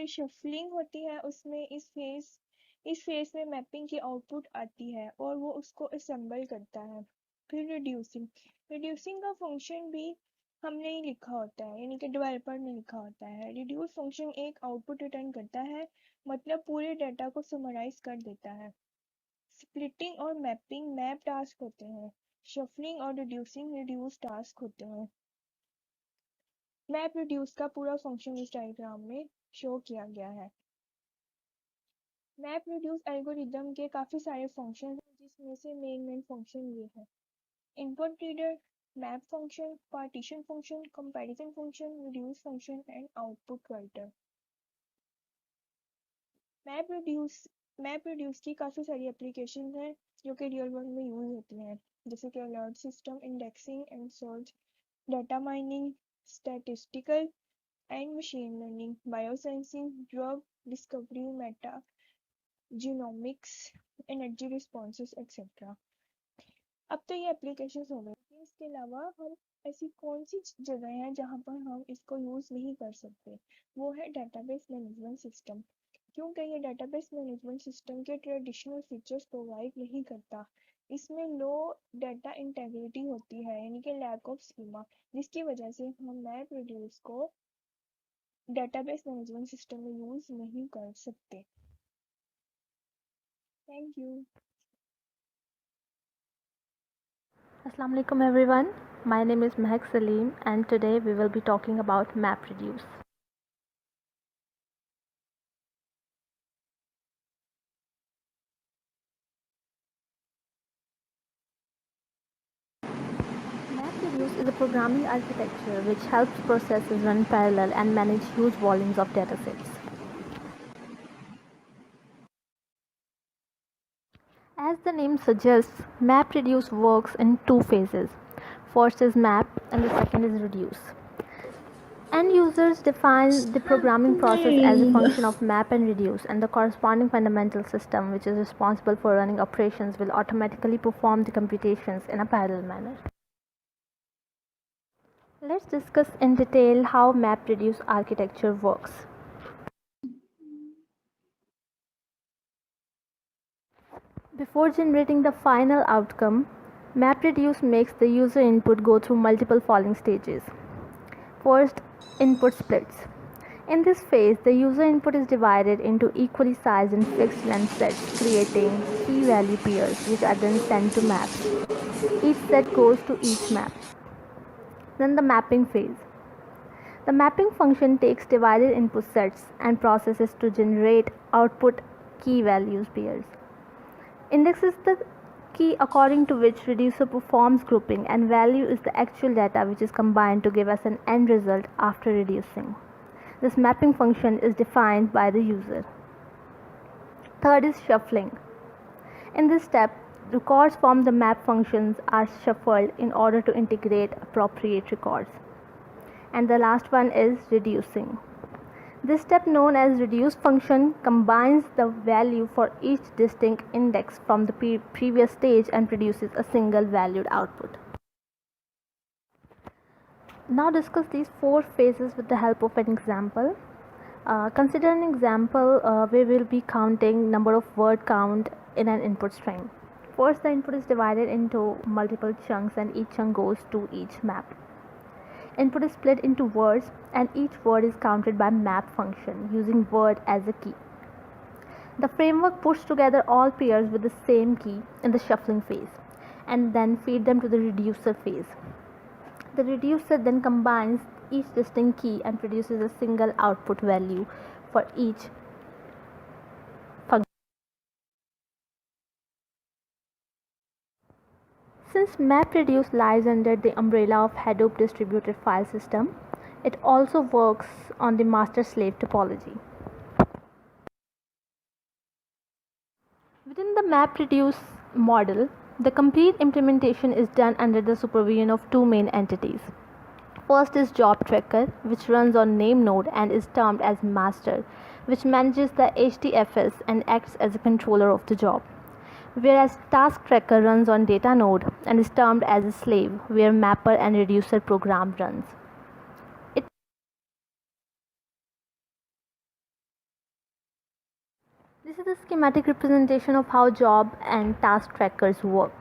शफलिंग होती है, उसमें इस फेस में मैपिंग की आउटपुट आती है और वो उसको असेंबल करता है। फिर रिड्यूसिंग का फंक्शन भी हमने ही लिखा होता है, यानी कि डेवलपर ने लिखा होता है। रिड्यूस फंक्शन एक आउटपुट रिटर्न करता है, मतलब पूरे डाटा को समराइज कर देता है। स्प्लिटिंग और मैपिंग मैप टास्क होते हैं, शफलिंग और रिड्यूसिंग रिड्यूस टास्क होते हैं। मैप रिड्यूस का पूरा फंक्शन इस डायग्राम में शो किया गया है। मैप रिड्यूस एल्गोरिदम के काफ़ी सारे फंक्शन हैं, जिसमें से मेन फंक्शन ये है: input reader, map function, partition function, comparison function, reduce function and output writer. Map reduce की काफ़ी सारी एप्लीकेशन हैं जो कि रियल वर्ल्ड में यूज होती हैं, जैसे कि alert system, indexing and search, data mining, statistical and machine learning, biosensing, drug discovery, Meta genomics, energy responses etcetera. अब तो ये एप्लीकेशंस हो गई। इसके अलावा हम ऐसी कौन सी जगह हैं जहाँ पर हम इसको यूज़ नहीं कर सकते, वो है डेटाबेस मैनेजमेंट सिस्टम, क्योंकि ये डेटाबेस मैनेजमेंट सिस्टम के ट्रेडिशनल फीचर्स प्रोवाइड नहीं करता। इसमें लो डाटा इंटेग्रिटी होती है, यानी कि लैक ऑफ स्कीमा, जिसकी वजह से हम मैप रिड्यूस को डेटाबेस मैनेजमेंट सिस्टम में यूज़ नहीं कर सकते। Thank you.
Assalamu alaikum everyone. My name is Mehak Salim and today we will be talking about MapReduce. MapReduce is a programming architecture which helps processes run parallel and manage huge volumes of datasets. As the name suggests, MapReduce works in two phases. First is map and the second is reduce. End users define the programming process as a function of map and reduce, and the corresponding fundamental system, which is responsible for running operations, will automatically perform the computations in a parallel manner. Let's discuss in detail how MapReduce architecture works. Before generating the final outcome, MapReduce makes the user input go through multiple following stages. First, input splits. In this phase, the user input is divided into equally sized and fixed length sets, creating key value pairs, which are then sent to maps. Each set goes to each map. Then the mapping phase. The mapping function takes divided input sets and processes to generate output key values pairs. Index is the key according to which reducer performs grouping, and value is the actual data which is combined to give us an end result after reducing. This mapping function is defined by the user. Third is shuffling. In this step, records from the map functions are shuffled in order to integrate appropriate records. And the last one is reducing. This step, known as reduce function, combines the value for each distinct index from the previous stage and produces a single valued output. Now discuss these four phases with the help of an example. Consider an example where we will be counting number of word count in an input string. First, the input is divided into multiple chunks and each chunk goes to each map. Input is split into words and each word is counted by map function using word as a key. The framework pushes together all pairs with the same key in the shuffling phase and then feed them to the reducer phase. The reducer then combines each distinct key and produces a single output value for each function. Since MapReduce lies under the umbrella of Hadoop distributed file system, it also works on the master-slave topology. Within the MapReduce model, the complete implementation is done under the supervision of two main entities. First is job tracker, which runs on name node and is termed as master, which manages the HDFS and acts as a controller of the job. Whereas task tracker runs on data node and is termed as a slave, where mapper and reducer program runs. This is a schematic representation of how job and task trackers work.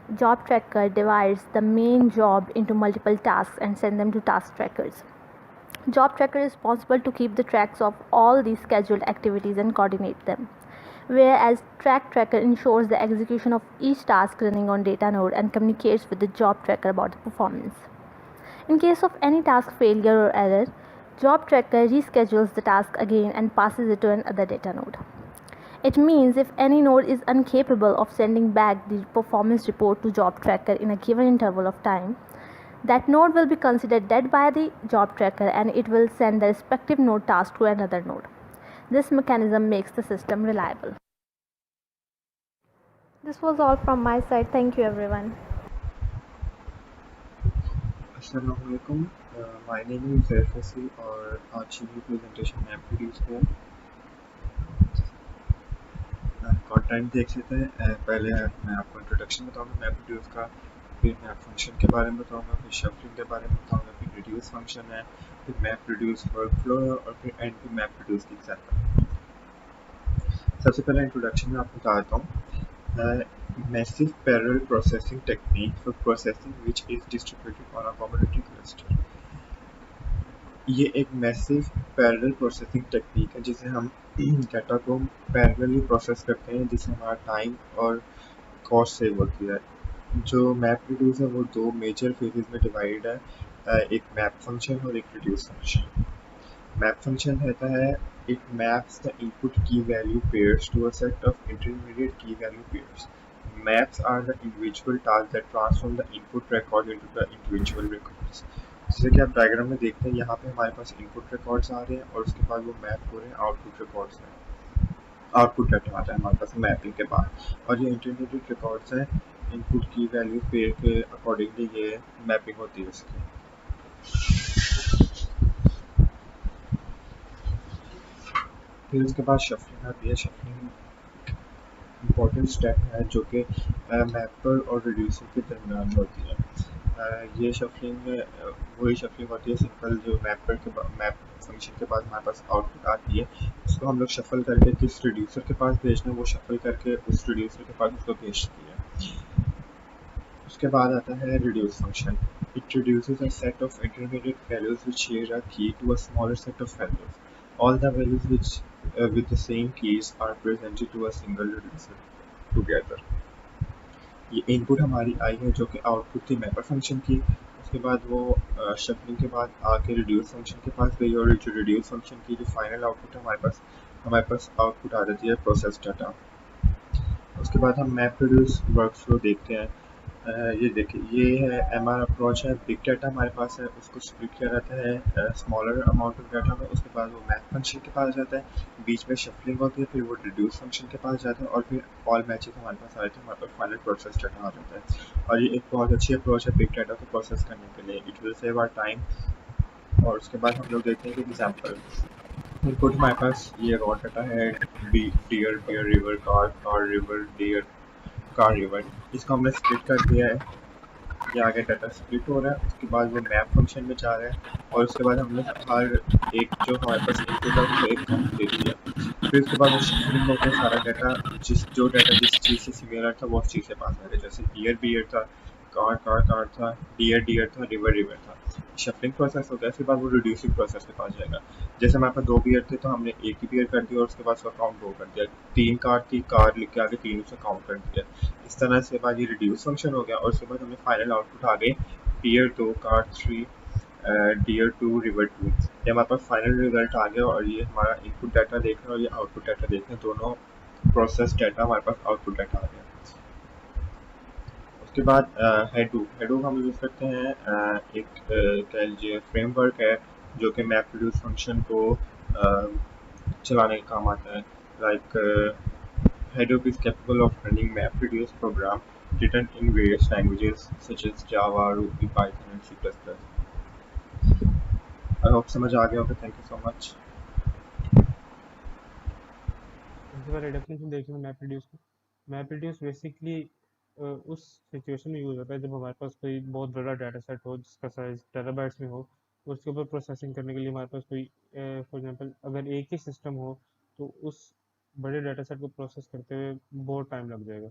Job tracker divides the main job into multiple tasks and send them to task trackers. Job tracker is responsible to keep the tracks of all these scheduled activities and coordinate them, whereas track tracker ensures the execution of each task running on data node and communicates with the job tracker about the performance. In case of any task failure or error, job tracker reschedules the task again and passes it to another data node. It means if any node is incapable of sending back the performance report to job tracker in a given interval of time, that node will be considered dead by the job tracker and it will send the respective node task to another node. This mechanism makes the system reliable. This was all from my side. Thank you, everyone.
Assalamualaikum. My name is Zaid Fassi और आज की presentation मैं produce किया content देख लेते हैं। पहले मैं आपको इंट्रोडक्शन बताऊंगा मैप प्रोड्यूस का, फिर मैप फंक्शन के बारे में बताऊंगा, फिर शफलिंग के बारे में बताऊंगा, फिर रिड्यूस फंक्शन है, फिर मैप प्रोड्यूस वर्कफ्लो है और फिर एंड पे मैप प्रोड्यूस की एग्जांपल। सबसे पहले इंट्रोडक्शन में आपको बता देता हूँ massive parallel processing technique for processing which is distributed on a commodity cluster। ये एक मैसिव पैरेलल प्रोसेसिंग टेक्निक है जिसे हम डाटा को पैरेलली प्रोसेस करते हैं, जिससे हमारा टाइम और कॉस्ट सेव होती है। जो मैप रिड्यूस है वो दो मेजर फेजेस में डिवाइड है, एक मैप फंक्शन और एक रिड्यूस फंक्शन। मैप फंक्शन कहता है it maps the input key value pairs to a set of intermediate key value pairs। Maps are the individual tasks that transform the input record into the individual records। जैसे कि आप diagram में देखते हैं, यहाँ पे हमारे पास इनपुट रिकॉर्ड्स आ रहे हैं और उसके बाद वो मैप हो रहे हैं आउटपुट रिकॉर्ड्स में। आउटपुट डाटा आता है हमारे पास मैपिंग के बाद, और ये इंटरमीडिएट रिकॉर्ड्स हैं इनपुट की वैल्यू पेयर के अकॉर्डिंगली ये मैपिंग होती है उसकी। फिर उसके बाद शफलिंग आती है। शफलिंग इम्पॉर्टेंट स्टेप है जो कि मैपर और रिड्यूसर के दरमियान होती है। ये शफलिंग वही शफलिंग होती है सिंपल, जो मैपर के मैप फंक्शन के बाद हमारे पास आउटपुट आती है, उसको हम लोग शफल करके किस रिड्यूसर के पास भेजना है वो शफल करके उस रिड्यूसर के पास उसको भेजती है। उसके बाद आता है reduce function. It reduces a set of intermediate values which share a key to a smaller set of values। All the values which with the same keys are presented to a single reducer together। ये input हमारी आई है जो कि output थी mapper function की। उसके बाद वो शफलिंग के बाद आके रिड्यूस फंक्शन के पास गई और जो रिड्यूस फंक्शन की जो फाइनल आउटपुट है हमारे पास आउटपुट आ जाती है प्रोसेस डाटा। उसके बाद हम मैप रिड्यूस वर्कफ्लो देखते हैं। ये देखिए, ये है हमारा अप्रोच है। बिग डाटा हमारे पास है, उसको स्प्लिट किया जाता है स्मॉलर अमाउंट ऑफ डाटा में। उसके बाद वो मैप फंक्शन के पास जाता है, बीच में शफलिंग होती है, फिर वो रिड्यूस फंक्शन के पास जाता है और फिर ऑल मैचेस हमारे पास आ जाते हैं, हमारे पास फाइनल प्रोसेस डाटा आ जाता है। और ये एक बहुत अच्छी अप्रोच है बिग डाटा को प्रोसेस करने के लिए। It will save our time. और उसके बाद हम लोग देखते हैं कि एग्जाम्पल इनपुट हमारे पास ये रॉ डाटा है, deer deer river car car river deer car river. इसको हमने स्प्लिट कर दिया है, ये आगे डाटा स्प्लिट हो रहा है। उसके बाद वो मैप फंक्शन में जा रहा है और उसके बाद हमने हर एक जो हमारे पास इनपुट है उसको एक वैल्यू दे दिया। फिर उसके बाद वो शफलिंग होकर सारा डाटा जो डाटा जिस चीज़ से सिमिलर था वो उस चीज़ से पास आ गया। जैसे डियर बियर था, कार कार कार था, डियर डियर था, रिवर रिवर था। शफलिंग प्रोसेस होता है, फिर बाद वो रिड्यूसिंग प्रोसेस के पास जाएगा। जैसे हमारे पास 2 बियर थे तो हमने एक ही बियर कर दिया और उसके बाद उसका काउंट 2 कर दिया। 3 कार थी, कार लिख के आगे 3 उसे काउंट कर दिया। इस तरह से बाद ये रिड्यूस फंक्शन हो गया और उसके बाद हमें फाइनल आउटपुट आ गए डियर 2 कार 3 डियर 2 रिवर 2। ये हमारे पास फाइनल रिजल्ट आ गया और ये हमारा इनपुट डाटा देख रहे हैं और ये आउटपुट डाटा देख रहे हैं, दोनों प्रोसेस डाटा हमारे पास आउटपुट डाटा आ गया। उसके बाद हेडो हम यूज़ करते हैं, एक कह लीजिए फ्रेमवर्क है जो कि मैप रिड्यूस फंक्शन को चलाने का काम आता है। Like Hadoop is capable of running MapReduce program written in various languages such as Java, Ruby, Python and C++। I hope समझ आ गया होगा। Thank you so much।
सबसे पहले डेफिनेशन देखें मैप रिड्यूस को। मैप रिड्यूस बेसिकली उस situation में use होता है जब हमारे पास कोई बहुत बड़ा डाटा सेट हो जिसका साइज टेराबाइट्स में हो, उसके ऊपर प्रोसेसिंग करने के लिए हमारे पास कोई फॉर एग्जांपल अगर एक ही सिस्टम हो तो उस बड़े डाटा सेट को प्रोसेस करते हुए बहुत टाइम लग जाएगा।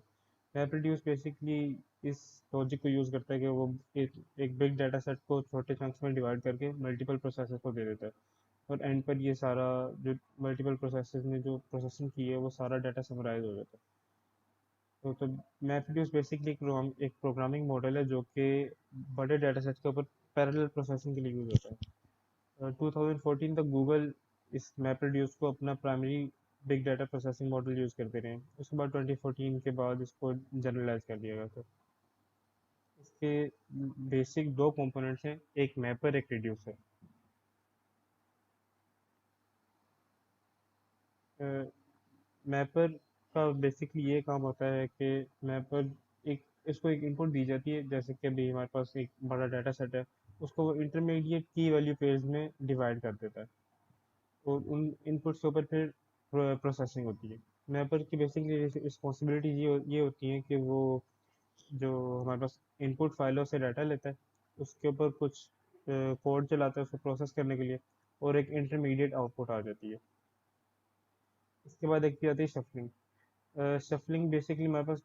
मैप रिड्यूस बेसिकली इस लॉजिक को यूज़ करता है कि वो एक बिग डाटा सेट को छोटे चंक्स में डिवाइड करके मल्टीपल प्रोसेसर को दे देता है, और एंड पर ये सारा जो मल्टीपल प्रोसेसर ने जो प्रोसेसिंग की है वो सारा डाटा समराइज हो जाता है। तो MapReduce बेसिकली एक प्रोग्रामिंग मॉडल है जो कि बड़े डाटा सेट के ऊपर पैरेलल प्रोसेसिंग के लिए यूज़ होता है। 2014 तक गूगल इस MapReduce को अपना primary big data processing model use करते रहे। उसके बाद 2014 के बाद इसको जनरलाइज कर दिया गया था। इसके बेसिक दो कंपोनेंट्स हैं, एक मैपर एक रिड्यूसर। मैपर का बेसिकली ये काम होता है कि मैपर एक इसको एक इनपुट दी जाती है, जैसे कि अभी हमारे पास एक बड़ा डाटा सेट है, उसको वो इंटरमीडिएट की वैल्यू पेयर्स में डिवाइड कर देता है और उन इनपुट्स के ऊपर फिर प्रोसेसिंग होती है। मैपर की बेसिकली रिस्पॉन्सिबिलिटी ये होती है कि वो जो हमारे पास इनपुट फाइलों से डाटा लेता है, उसके ऊपर कुछ कोड चलाता है उसको प्रोसेस करने के लिए, और एक इंटरमीडिएट आउटपुट आ जाती है। इसके बाद एक भी आती है शफलिंग। शफलिंग बेसिकली हमारे पास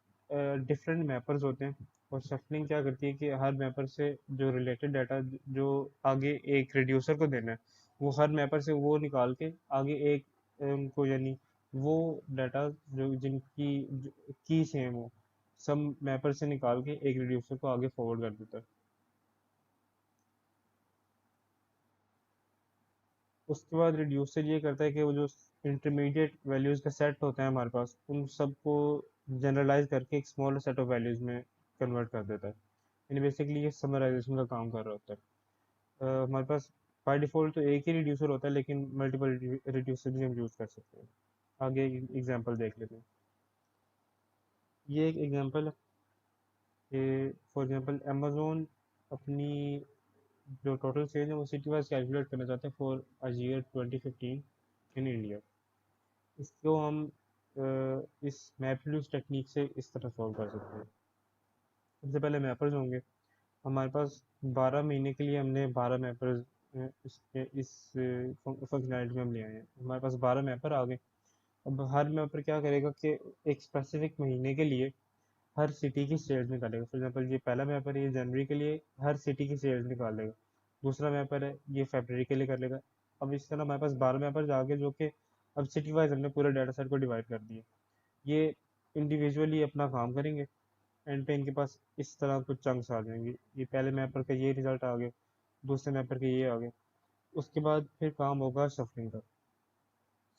डिफरेंट मैपर्स होते हैं, और शफलिंग क्या करती है कि हर मैपर से जो रिलेटेड डाटा जो आगे एक रिड्यूसर को देना है, वो हर मैपर से वो निकाल के आगे एक को, यानी वो डाटा जो जिनकी की सेम हो, सब मैपर से निकाल के एक रिड्यूसर को आगे फॉरवर्ड कर देता है। उसके बाद रिड्यूसर ये करता है कि वो जो इंटरमीडिएट वैल्यूज़ का सेट होता है हमारे पास, उन सबको जनरलाइज करके एक स्मॉलर सेट ऑफ वैल्यूज़ में कन्वर्ट कर देता है। यानी बेसिकली ये समराइजेशन का काम कर रहा होता है। हमारे पास बाय डिफ़ॉल्ट तो एक ही रिड्यूसर होता है, लेकिन मल्टीपल रिड्यूसर भी हम यूज़ कर सकते हैं। आगे एक एग्जांपल देख लेते हैं। ये एक एग्जांपल है कि फॉर एग्जांपल अमेज़न अपनी जो टोटल सेल है वो सिटी वाइज कैलकुलेट करना चाहते हैं for a year 2015 in India. इसको हम इस मैपरिड्यूस टेक्निक से इस तरह सॉल्व कर सकते हैं। सबसे पहले मैपर्स होंगे। हमारे पास 12 महीने के लिए हमने 12 मैपर्स इस फंक्शनैलिटी में हम ले आए हैं। हमारे पास 12 मैपर आ गए। अब हर मैपर क्या करेगा कि एक स्पेसिफिक महीने के लिए हर सिटी की सेल्स निकालेगा। फॉर एग्जांपल ये पहला मैपर है, ये जनवरी के लिए हर सिटी की सेल्स निकाल देगा। दूसरा मैपर है, ये फरवरी के लिए कर लेगा। अब इस तरह हमारे पास 12 मैपर्स आ गए, जो कि अब सिटी वाइज हमने पूरे डाटा सेट को डिवाइड कर दिया। ये इंडिविजुअली अपना काम करेंगे, एंड पे इनके पास इस तरह कुछ चंक्स आ जाएंगे। ये पहले मैपर का ये रिजल्ट आ गया, दूसरे मैपर के ये आ गए। उसके बाद फिर काम होगा शफलिंग का।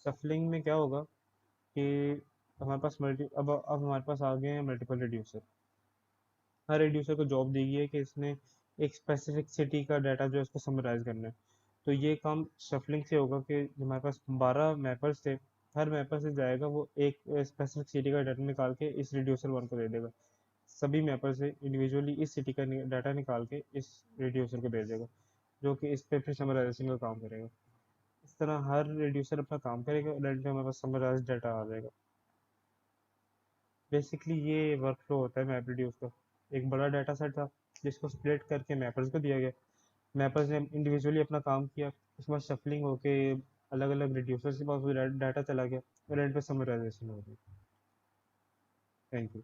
शफलिंग में क्या होगा कि हमारे पास अब हमारे पास आ गए हैं मल्टीपल रिड्यूसर। हर रिड्यूसर को जॉब दी गई है कि इसने एक स्पेसिफिक सिटी का डाटा जो है उसको समराइज करना है। तो ये काम शफलिंग से होगा कि हमारे पास 12 मैपर्स थे, हर मैपर से जाएगा वो एक स्पेसिफिक सिटी का डाटा निकाल के इस रिड्यूसर वन को दे देगा। सभी मैपर से इंडिविजुअली इस सिटी का डाटा निकाल के इस रिड्यूसर को दे देगा, जो कि इस पे फिर समराइजेशन का काम करेगा। इस तरह हर रिड्यूसर अपना काम करेगा और एंड पे हमारे पास समराइज डाटा आ जाएगा। बेसिकली ये वर्क फ्लो होता है मैप रिड्यूस का। एक बड़ा डाटा सेट था जिसको स्प्लिट करके मैपर्स को दिया गया, मैपर्स ने इंडिविजुअली अपना काम किया, उसके बाद शफलिंग होके अलग अलग रिड्यूसर्स के पास वो डाटा चला गया और एंड पे समराइजेशन हो गई। Thank you.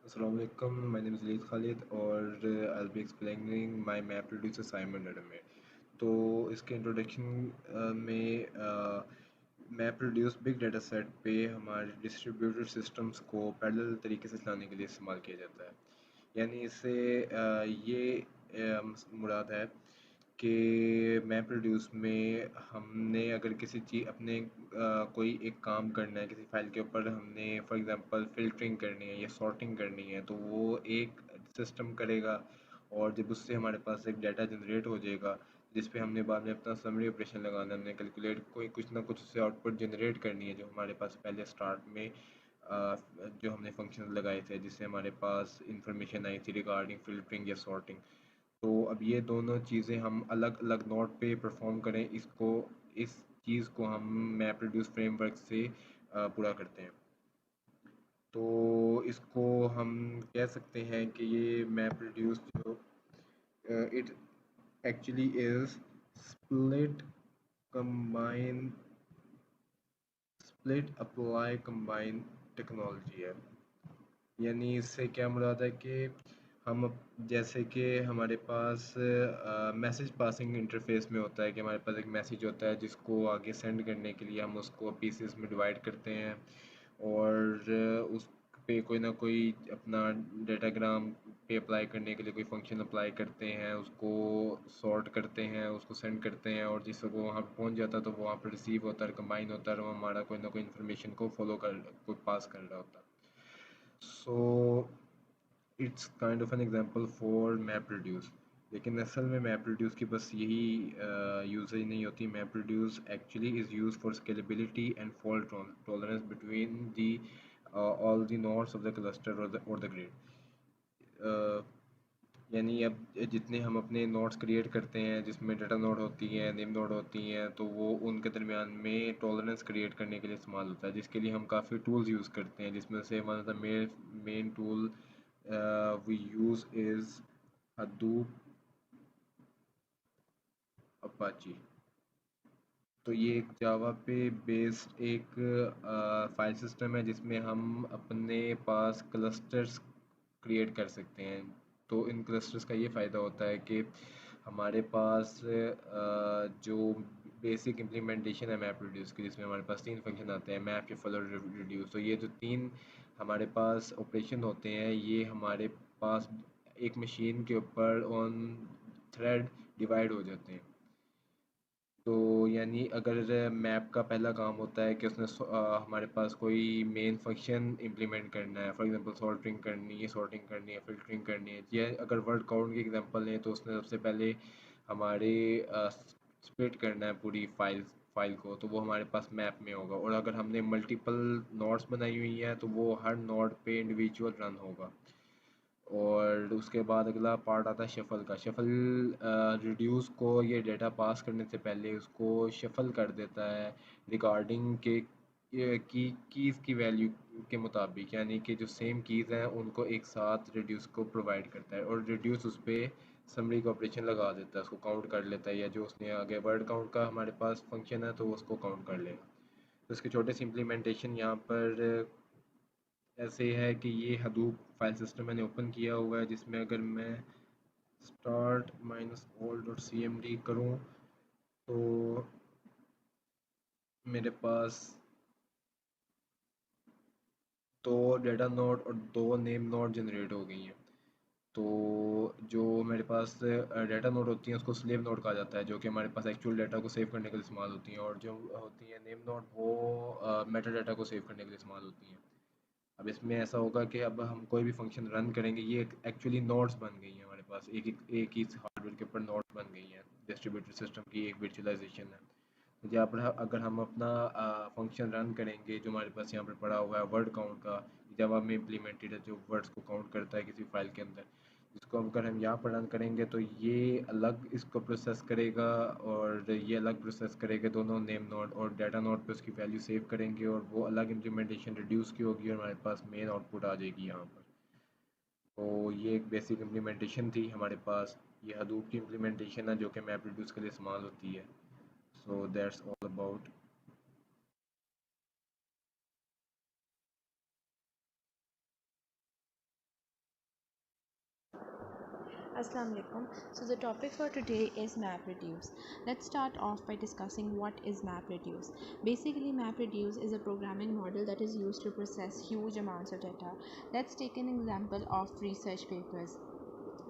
Assalamu alaikum. My name is Leith Khalid और I'll be explaining my map reducer Simon Adam में। तो इसके इंट्रोडक्शन में map reduce big data set पे हमारे डिस्ट्रीब्यूटेड सिस्टम्स को पैरेलल तरीके से चलाने के लिए इस्तेमाल किया जाता है। यानी इससे ये मुराद है कि मैप रिड्यूस में हमने अगर किसी चीज़ अपने कोई एक काम करना है किसी फाइल के ऊपर, हमने फॉर एग्जांपल फ़िल्टरिंग करनी है या सॉर्टिंग करनी है, तो वो एक सिस्टम करेगा और जब उससे हमारे पास एक डाटा जनरेट हो जाएगा जिस पे हमने बाद में अपना समरी ऑपरेशन लगाना है, हमने कैलकुलेट कोई कुछ ना कुछ उससे आउटपुट जनरेट करनी है, जो हमारे पास पहले स्टार्ट में जो हमने फंक्शन लगाए थे जिससे हमारे पास इंफॉर्मेशन आई थी रिगार्डिंग फ़िल्टरिंग या सॉर्टिंग। तो अब ये दोनों चीज़ें हम अलग अलग नोट पे परफॉर्म करें, इस चीज़ को हम मैप रिड्यूस फ्रेमवर्क से पूरा करते हैं। तो इसको हम कह सकते हैं कि ये मैप रिड्यूस जो it actually is split combine split apply combine technology है। यानी इससे क्या मुराद है कि हम जैसे कि हमारे पास मैसेज पासिंग इंटरफेस में होता है कि हमारे पास एक मैसेज होता है जिसको आगे सेंड करने के लिए हम उसको पीसेस में डिवाइड करते हैं और उस पे कोई ना कोई अपना डेटाग्राम पे अप्लाई करने के लिए कोई फंक्शन अप्लाई करते हैं, उसको सॉर्ट करते हैं, उसको सेंड करते हैं और जिससे वो वहाँ पहुँच जाता है तो वो वहाँ पर रिसीव होता है, कंबाइन होता है और वो हमारा कोई ना कोई इन्फॉर्मेशन को फॉलो कर कोई पास कर रहा होता है। So it's kind of an example for map reduce. लेकिन असल में मैप रिड्यूस की बस यही यूसेज नहीं होती। Map reduce actually is use for scalability and fault tolerance between the all the nodes of the cluster और द ग्रिड। यानी अब जितने हम अपने नोड्स क्रिएट करते हैं जिसमें डाटा नोड होती हैं, नेम नोड होती हैं, तो वो उनके दरमियान में टॉलरेंस क्रिएट करने के लिए इस्तेमाल होता है, जिसके लिए हम काफ़ी टूल्स यूज़ करते हैं, जिसमें से one of the main tool we use is Hadoop Apache. तो ये एक जावा पे बेस्ड एक फाइल सिस्टम है जिसमें हम अपने पास क्लस्टर्स क्रिएट कर सकते हैं। तो इन क्लस्टर्स का ये फ़ायदा होता है कि हमारे पास जो बेसिक इम्प्लीमेंटेशन है मैप रिड्यूस की, जिसमें हमारे पास 3 फंक्शन आते हैं, मैप, शफल और रिड्यूस। तो ये जो 3 हमारे पास ऑपरेशन होते हैं, ये हमारे पास एक मशीन के ऊपर ऑन थ्रेड डिवाइड हो जाते हैं। तो यानी अगर मैप का पहला काम होता है कि उसने हमारे पास कोई मेन फंक्शन इम्प्लीमेंट करना है, फॉर एग्जांपल सॉर्टिंग करनी है, फ़िल्टरिंग करनी है, या अगर वर्ड काउंट की एग्जांपल लें तो उसने सबसे पहले हमारे स्प्लिट करना है पूरी फाइल को, तो वो हमारे पास मैप में होगा। और अगर हमने मल्टीपल नोड्स बनाई हुई हैं तो वो हर नोड पे इंडिविजुअल रन होगा। और उसके बाद अगला पार्ट आता है शफ़ल का। शफ़ल रिड्यूस को ये डेटा पास करने से पहले उसको शफ़ल कर देता है रिगार्डिंग के कीज़ की वैल्यू के मुताबिक, यानी कि जो सेम कीज़ हैं उनको एक साथ रिड्यूस को प्रोवाइड करता है और रिड्यूस उस पर समरी का ऑपरेशन लगा देता है, उसको काउंट कर लेता है, या जो उसने आगे वर्ड काउंट का हमारे पास फंक्शन है तो वो उसको काउंट कर लेगा। तो इसके छोटे से इम्प्लीमेंटेशन यहाँ पर ऐसे है कि ये हडूप फाइल सिस्टम मैंने ओपन किया हुआ है, जिसमें अगर मैं start minus all dot C M D करूँ तो मेरे पास 2 डेटा नोड और 2 नेम नोड जनरेट हो गई हैं। तो जो मेरे पास डेटा नोड होती हैं उसको स्लेव नोड कहा जाता है, जो कि हमारे पास एक्चुअल डाटा को सेव करने के लिए इस्तेमाल होती हैं, और जो होती हैं नेम नोड वो मेटा डाटा को सेव करने के लिए इस्तेमाल होती हैं। अब इसमें ऐसा होगा कि अब हम कोई भी फंक्शन रन करेंगे, ये एक्चुअली नोड्स बन गई हैं हमारे पास, एक ही हार्डवेयर के ऊपर नोड्स बन गई हैं। डिस्ट्रीब्यूटेड सिस्टम की एक वर्चुअलाइजेशन है। तो यहाँ पर अगर हम अपना फंक्शन रन करेंगे जो हमारे पास यहाँ पर पड़ा हुआ है वर्ड काउंट का, जावा में इम्प्लीमेंटेड है, जो वर्ड्स को काउंट करता है किसी फाइल के अंदर, इसको अगर हम यहाँ पर रन करेंगे तो ये अलग इसको प्रोसेस करेगा और ये अलग प्रोसेस करेगा दोनों नेम नोड और डाटा नोड पे उसकी वैल्यू सेव करेंगे, और वो अलग इम्प्लीमेंटेशन रिड्यूस की होगी और हमारे पास मेन आउटपुट आ जाएगी यहाँ पर। तो ये एक बेसिक इम्प्लीमेंटेशन थी हमारे पास। ये हडूप की इम्प्लीमेंटेशन है जो कि मैप रिड्यूस के लिए इस्तेमाल होती है। So that's all about.
Assalamu alaikum. So the topic for today is MapReduce. Let's start off by discussing what is MapReduce. Basically, MapReduce is a programming model that is used to process huge amounts of data. Let's take an example of research papers.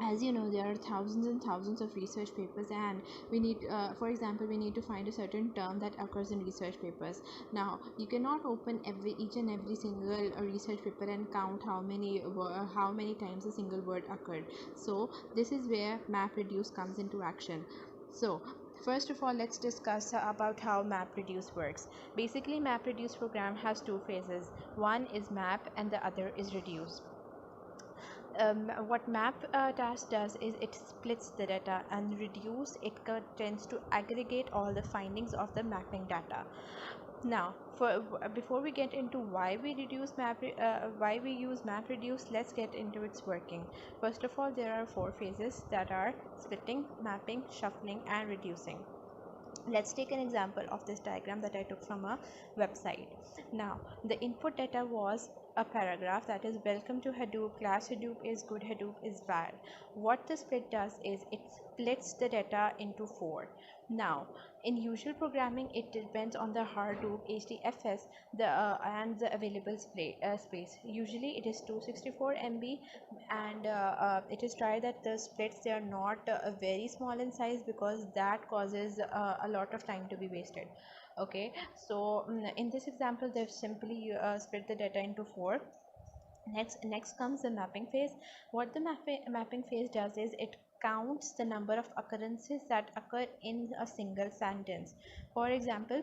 As you know, there are thousands and thousands of research papers, and we need for example, we need to find a certain term that occurs in research papers. Now you cannot open each and every single research paper and count how many times a single word occurred. So this is where MapReduce comes into action. So first of all, let's discuss about how MapReduce works. Basically, MapReduce program has two phases. One is map and the other is reduce. What map task does is it splits the data, and reduce it tends to aggregate all the findings of the mapping data. Now before we get into why we use MapReduce, let's get into its working. First of all, there are 4 phases that are splitting, mapping, shuffling and reducing. Let's take an example of this diagram that I took from a website. Now, the input data was a paragraph that is welcome to Hadoop, class Hadoop is good, Hadoop is bad. What the split does is it splits the data into 4. Now, in usual programming, it depends on the Hadoop HDFS and the available space. Usually, it is 264 MB, and it is tried that the splits, they are not very small in size, because that causes a lot of time to be wasted. Okay, so in this example, they've simply split the data into 4. Next comes the mapping phase. What the mapping phase does is it counts the number of occurrences that occur in a single sentence. For example,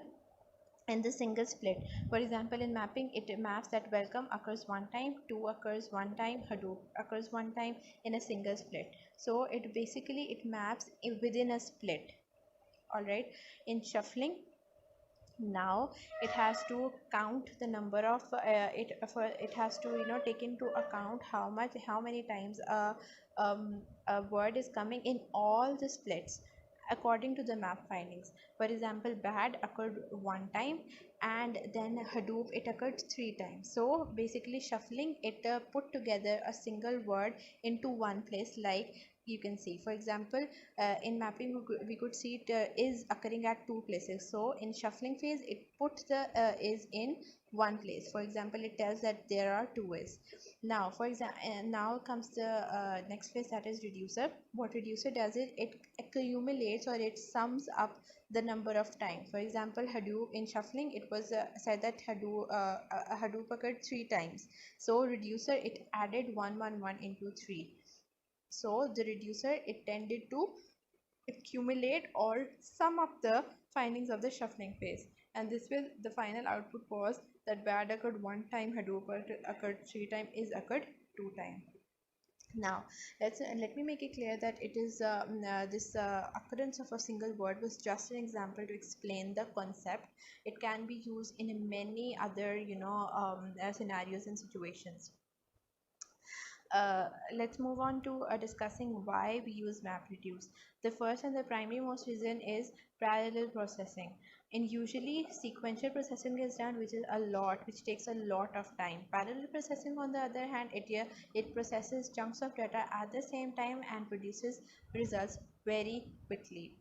in the single split, for example, in mapping, it maps that welcome occurs one time, to occurs one time, Hadoop occurs one time in a single split. So it basically it maps within a split. All right. In shuffling, now it has to count the number of it has to take into account how many times a word is coming in all the splits according to the map findings. For example, bad occurred one time, and then Hadoop, it occurred 3 times. So basically shuffling, it put together a single word into one place. Like you can see, for example, in mapping we could see it is occurring at 2 places. So in shuffling phase, it put the is in one place. For example, it tells that there are 2 is. Now for example, now comes the next phase, that is reducer. What reducer does is it accumulates, or it sums up the number of time. For example, Hadoop, in shuffling, it was said that Hadoop occurred 3 times. So reducer, it added 111 into 3. So the reducer, it tended to accumulate or sum up the findings of the shuffling phase, and this will, the final output was that bad occurred one time, Hadoop occurred 3 times, is occurred 2 times. Now let me make it clear that it is this occurrence of a single word was just an example to explain the concept. It can be used in many other scenarios and situations. Let's move on to discussing why we use MapReduce. The first and the primary most reason is parallel processing. And usually sequential processing is done, which takes a lot of time. Parallel processing, on the other hand, it processes chunks of data at the same time and produces results very quickly.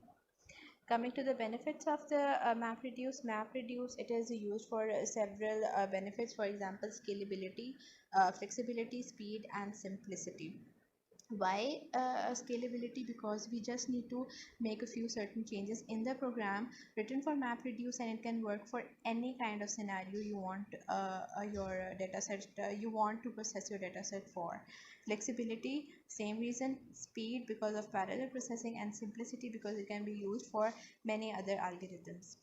Coming to the benefits of the MapReduce, it is used for several benefits. For example, scalability, flexibility, speed, and simplicity. Why scalability? Because we just need to make a few certain changes in the program written for MapReduce, and it can work for any kind of scenario you want your data set you want to process your data set for. Flexibility, same reason. Speed, because of parallel processing, and simplicity, because it can be used for many other algorithms.